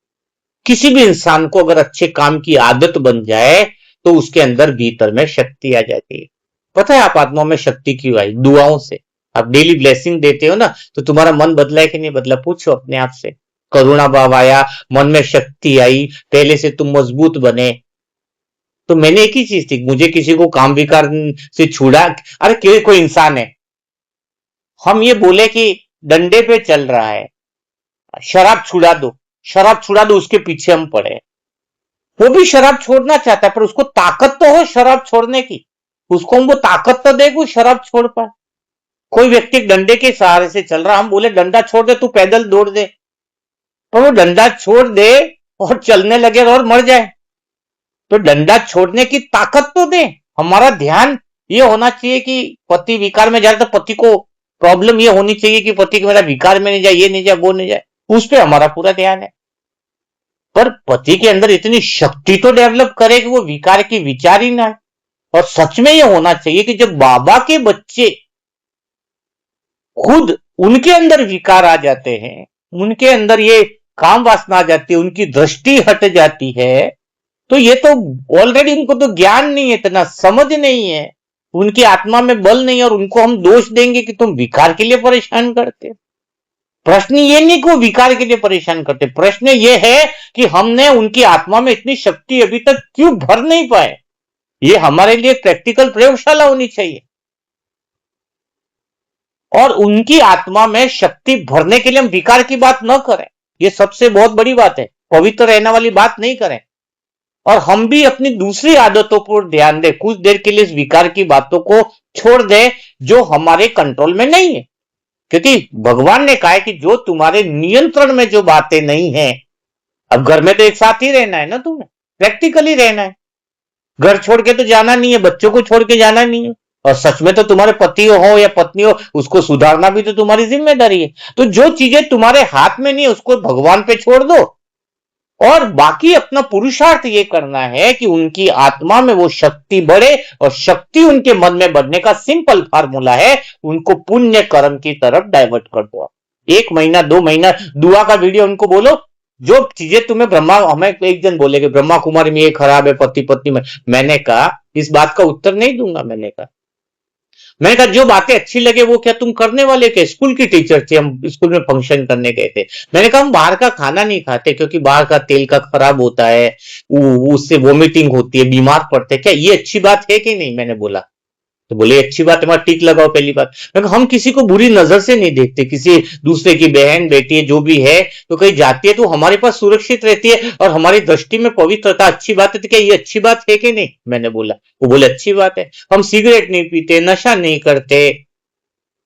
किसी भी इंसान को अगर अच्छे काम की आदत बन जाए तो उसके अंदर भीतर में शक्ति आ जाती है। पता है आप आत्मा में शक्ति क्यों आई? दुआओं से। आप डेली ब्लेसिंग देते हो ना, तो तुम्हारा मन बदला है कि नहीं बदला, पूछो अपने आप से। करुणा भाव आया, मन में शक्ति आई, पहले से तुम मजबूत बने। तो मैंने एक ही चीज थी, मुझे किसी को काम विकार से छुड़ा, अरे कोई इंसान है, हम ये बोले कि डंडे पे चल रहा है, शराब छुड़ा दो, शराब छुड़ा दो, उसके पीछे हम पड़े। वो भी शराब छोड़ना चाहता है, पर उसको ताकत तो हो शराब छोड़ने की, उसको हम वो ताकत तो दे वो शराब छोड़ पाए। कोई व्यक्ति डंडे के सहारे से चल रहा, हम बोले डंडा छोड़ दे, तू पैदल दौड़ दे, पर वो डंडा छोड़ दे और चलने लगे और मर जाए। तो डंडा छोड़ने की ताकत तो दे। हमारा ध्यान ये होना चाहिए कि पति विकार में जाए तो पति को प्रॉब्लम ये होनी चाहिए कि पति को मेरा विकार में नहीं जाए, ये नहीं जाए, वो नहीं जाए, उस पर हमारा पूरा ध्यान है। पर पति के अंदर इतनी शक्ति तो डेवलप करे कि वो विकार की विचार ही ना है। और सच में ये होना चाहिए कि जब बाबा के बच्चे खुद उनके अंदर विकार आ जाते हैं, उनके अंदर ये काम वासना आ जाती है, उनकी दृष्टि हट जाती है, तो ये तो ऑलरेडी उनको तो ज्ञान नहीं है, इतना समझ नहीं है, उनकी आत्मा में बल नहीं है, और उनको हम दोष देंगे कि तुम विकार के लिए परेशान करते। प्रश्न ये नहीं कि वो विकार के लिए परेशान करते, प्रश्न ये है कि हमने उनकी आत्मा में इतनी शक्ति अभी तक क्यों भर नहीं पाए। ये हमारे लिए प्रैक्टिकल प्रयोगशाला होनी चाहिए। और उनकी आत्मा में शक्ति भरने के लिए हम विकार की बात न करें, ये सबसे बहुत बड़ी बात है। पवित्र रहने वाली बात नहीं करें, और हम भी अपनी दूसरी आदतों पर ध्यान दें, कुछ देर के लिए इस विकार की बातों को छोड़ दें जो हमारे कंट्रोल में नहीं है। क्योंकि भगवान ने कहा है कि जो तुम्हारे नियंत्रण में जो बातें नहीं है, अब घर में तो एक साथ ही रहना है ना, तुम्हें प्रैक्टिकली रहना है, घर छोड़ के तो जाना नहीं है, बच्चों को छोड़ के जाना नहीं है, और सच में तो तुम्हारे पति हो या पत्नी हो, उसको सुधारना भी तो तुम्हारी जिम्मेदारी है। तो जो चीजें तुम्हारे हाथ में नहीं है उसको भगवान पे छोड़ दो, और बाकी अपना पुरुषार्थ ये करना है कि उनकी आत्मा में वो शक्ति बढ़े, और शक्ति उनके मन में बढ़ने का सिंपल फार्मूला है, उनको पुण्य कर्म की तरफ डाइवर्ट कर दो। 1 महीना 2 महीना दुआ का वीडियो उनको बोलो, जो चीजें तुम्हें ब्रह्मा, हमें एक जन बोलेगे ब्रह्मा कुमारी में ये खराब है, पति पत्नी में, मैंने कहा इस बात का उत्तर नहीं दूंगा। मैंने कहा जो बातें अच्छी लगे वो क्या तुम करने वाले के? स्कूल की टीचर थी, हम स्कूल में फंक्शन करने गए थे, मैंने कहा हम बाहर का खाना नहीं खाते क्योंकि बाहर का तेल का खराब होता है, उससे वोमिटिंग होती है, बीमार पड़ते, क्या ये अच्छी बात है कि नहीं? मैंने बोला, तो बोले अच्छी बात है, हमारा टिक लगाओ पहली बात। हम किसी को बुरी नजर से नहीं देखते, किसी दूसरे की बहन बेटी जो भी है तो कहीं जाती है तो हमारे पास सुरक्षित रहती है, और हमारी दृष्टि में पवित्रता अच्छी बात है, तो क्या ये अच्छी बात है कि नहीं? मैंने बोला, वो बोले अच्छी बात है। हम सिगरेट नहीं पीते, नशा नहीं करते,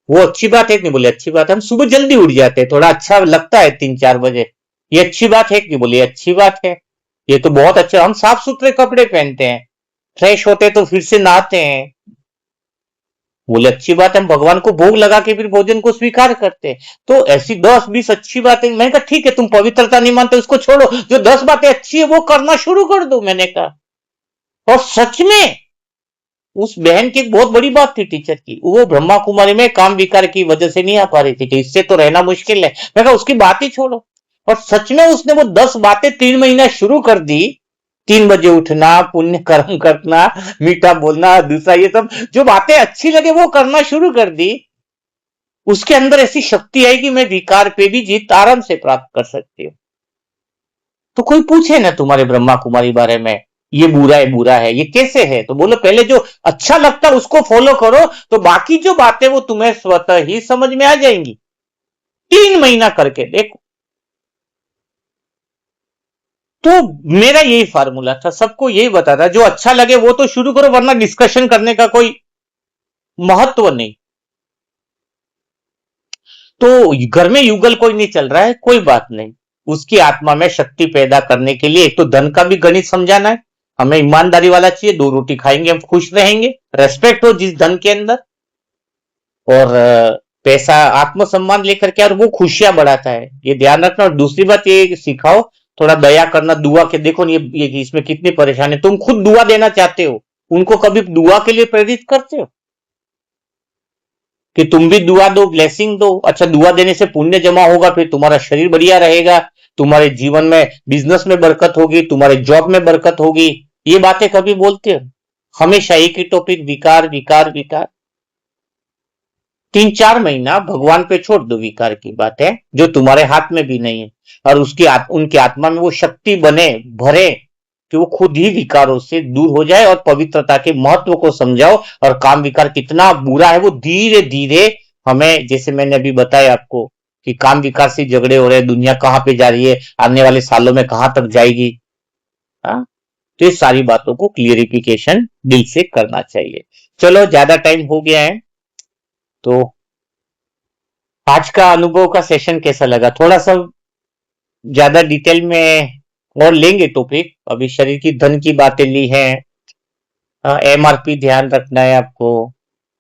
वो अच्छी बात है कि नहीं? बोले अच्छी बात है। हम सुबह जल्दी उठ जाते हैं, थोड़ा अच्छा लगता है 3-4 बजे, ये अच्छी बात है कि नहीं? बोले अच्छी बात है, ये तो बहुत अच्छा। हम साफ सुथरे कपड़े पहनते हैं, फ्रेश होते तो फिर से नहाते हैं, बोले अच्छी बात है। हम भगवान को भोग लगा के फिर भोजन को स्वीकार करते हैं। तो ऐसी 10-20 अच्छी बातें, मैंने कहा ठीक है तुम पवित्रता नहीं मानते उसको छोड़ो, जो 10 बातें अच्छी है वो करना शुरू कर दो, मैंने कहा। और सच में उस बहन की एक बहुत बड़ी बात थी टीचर की, वो ब्रह्मा कुमारी में काम विकार की वजह से नहीं आ पा रही थी, कि इससे तो रहना मुश्किल है। मैं कहा उसकी बात ही छोड़ो, और सच में उसने वो 10 बातें 3 महीना शुरू कर दी। 3 बजे उठना, पुण्य कर्म करना, मीठा बोलना, दूसरा ये सब जो बातें अच्छी लगे वो करना शुरू कर दी। उसके अंदर ऐसी शक्ति आई कि मैं विकार पे भी जीत आराम से प्राप्त कर सकती हूँ। तो कोई पूछे ना तुम्हारे ब्रह्मा कुमारी बारे में, ये बुरा है, ये कैसे है? तो बोलो पहले जो अच्छा लगता है उसको फॉलो करो, तो बाकी जो बातें वो तुम्हें स्वतः ही समझ में आ जाएंगी। 3 महीना करके देखो। तो मेरा यही फार्मूला था, सबको यही बताता, जो अच्छा लगे वो तो शुरू करो, वरना डिस्कशन करने का कोई महत्व नहीं। तो घर में युगल कोई नहीं चल रहा है, कोई बात नहीं, उसकी आत्मा में शक्ति पैदा करने के लिए एक तो धन का भी गणित समझाना है, हमें ईमानदारी वाला चाहिए, 2 रोटी खाएंगे हम खुश रहेंगे, रेस्पेक्ट हो जिस धन के अंदर, और पैसा आत्मसम्मान लेकर के, और वो खुशियां बढ़ाता है, ये ध्यान रखना। और दूसरी बात ये सिखाओ, थोड़ा दया करना, दुआ के देखो ये इसमें कितनी परेशानी है, तुम खुद दुआ देना चाहते हो, उनको कभी दुआ के लिए प्रेरित करते हो कि तुम भी दुआ दो, ब्लेसिंग दो? अच्छा, दुआ देने से पुण्य जमा होगा, फिर तुम्हारा शरीर बढ़िया रहेगा, तुम्हारे जीवन में बिजनेस में बरकत होगी, तुम्हारे जॉब में बरकत होगी, ये बातें कभी बोलते हो? हमेशा एक ही टॉपिक, विकार विकार विकार। 3-4 महीना भगवान पे छोड़ दो विकार की बातें, जो तुम्हारे हाथ में भी नहीं है, और उनकी आत्मा में वो शक्ति बने, भरे, कि वो खुद ही विकारों से दूर हो जाए, और पवित्रता के महत्व को समझाओ। और काम विकार कितना बुरा है, वो धीरे धीरे हमें, जैसे मैंने अभी बताया आपको कि काम विकार से झगड़े हो रहे हैं, दुनिया कहां पे जा रही है, आने वाले सालों में कहां तक जाएगी। हाँ, तो ये सारी बातों को क्लियरिफिकेशन दिल से करना चाहिए। चलो, ज्यादा टाइम हो गया है, तो आज का अनुभव का सेशन कैसा लगा? थोड़ा सा ज्यादा डिटेल में और लेंगे टॉपिक, अभी शरीर की धन की बातें ली हैं, एमआरपी ध्यान रखना है आपको।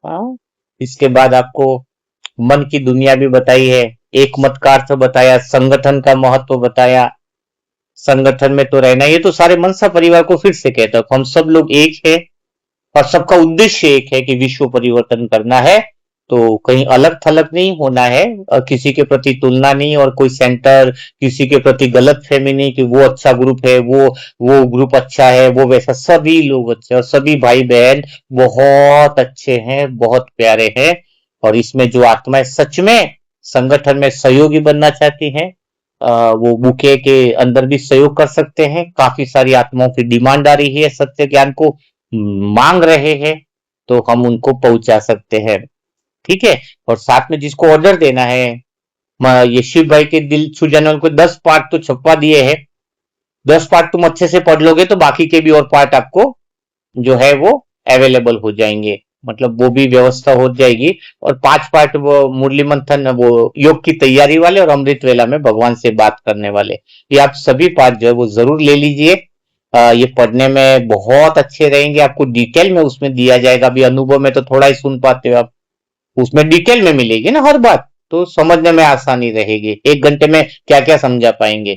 हाँ, इसके बाद आपको मन की दुनिया भी बताई है, एक मत का अर्थ बताया, संगठन का महत्व बताया, संगठन में तो रहना, ये तो सारे मनसा परिवार को फिर से कहता हूं, हम सब लोग एक है, और सबका उद्देश्य एक है कि विश्व परिवर्तन करना है। तो कहीं अलग थलग नहीं होना है, और किसी के प्रति तुलना नहीं, और कोई सेंटर, किसी के प्रति गलत फहमी नहीं कि वो अच्छा ग्रुप है, वो ग्रुप अच्छा है, वो वैसा, सभी लोग अच्छे, और सभी भाई बहन बहुत अच्छे हैं, बहुत प्यारे हैं। और इसमें जो आत्माएं सच में संगठन में सहयोगी बनना चाहती हैं, वो बुके के अंदर भी सहयोग कर सकते हैं। काफी सारी आत्माओं की डिमांड आ रही है, सत्य ज्ञान को मांग रहे हैं, तो हम उनको पहुंचा सकते हैं। ठीक है। और साथ में जिसको ऑर्डर देना है, ये शिव भाई के दिल छू जाने वाले को 10 पार्ट तो छपवा दिए हैं, 10 पार्ट तुम अच्छे से पढ़ लोगे तो बाकी के भी और पार्ट आपको जो है वो अवेलेबल हो जाएंगे, मतलब वो भी व्यवस्था हो जाएगी। और 5 पार्ट वो मुरली मंथन, वो योग की तैयारी वाले, और अमृत वेला में भगवान से बात करने वाले, ये आप सभी पार्ट जो है वो जरूर ले लीजिए। ये पढ़ने में बहुत अच्छे रहेंगे, आपको डिटेल में उसमें दिया जाएगा। अभी अनुभव में तो थोड़ा ही सुन पाते हो आप, उसमें डिटेल में मिलेगी ना हर बात, तो समझने में आसानी रहेगी, 1 घंटे में क्या क्या समझा पाएंगे।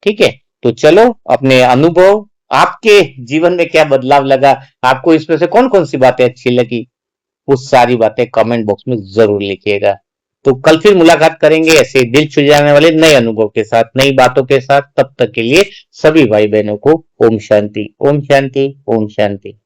ठीक है। तो चलो, अपने अनुभव, आपके जीवन में क्या बदलाव लगा, आपको इसमें से कौन कौन सी बातें अच्छी लगी, वो सारी बातें कमेंट बॉक्स में जरूर लिखिएगा। तो कल फिर मुलाकात करेंगे ऐसे दिल छू जाने वाले नए अनुभव के साथ, नई बातों के साथ। तब तक के लिए सभी भाई बहनों को ओम शांति, ओम शांति, ओम शांति।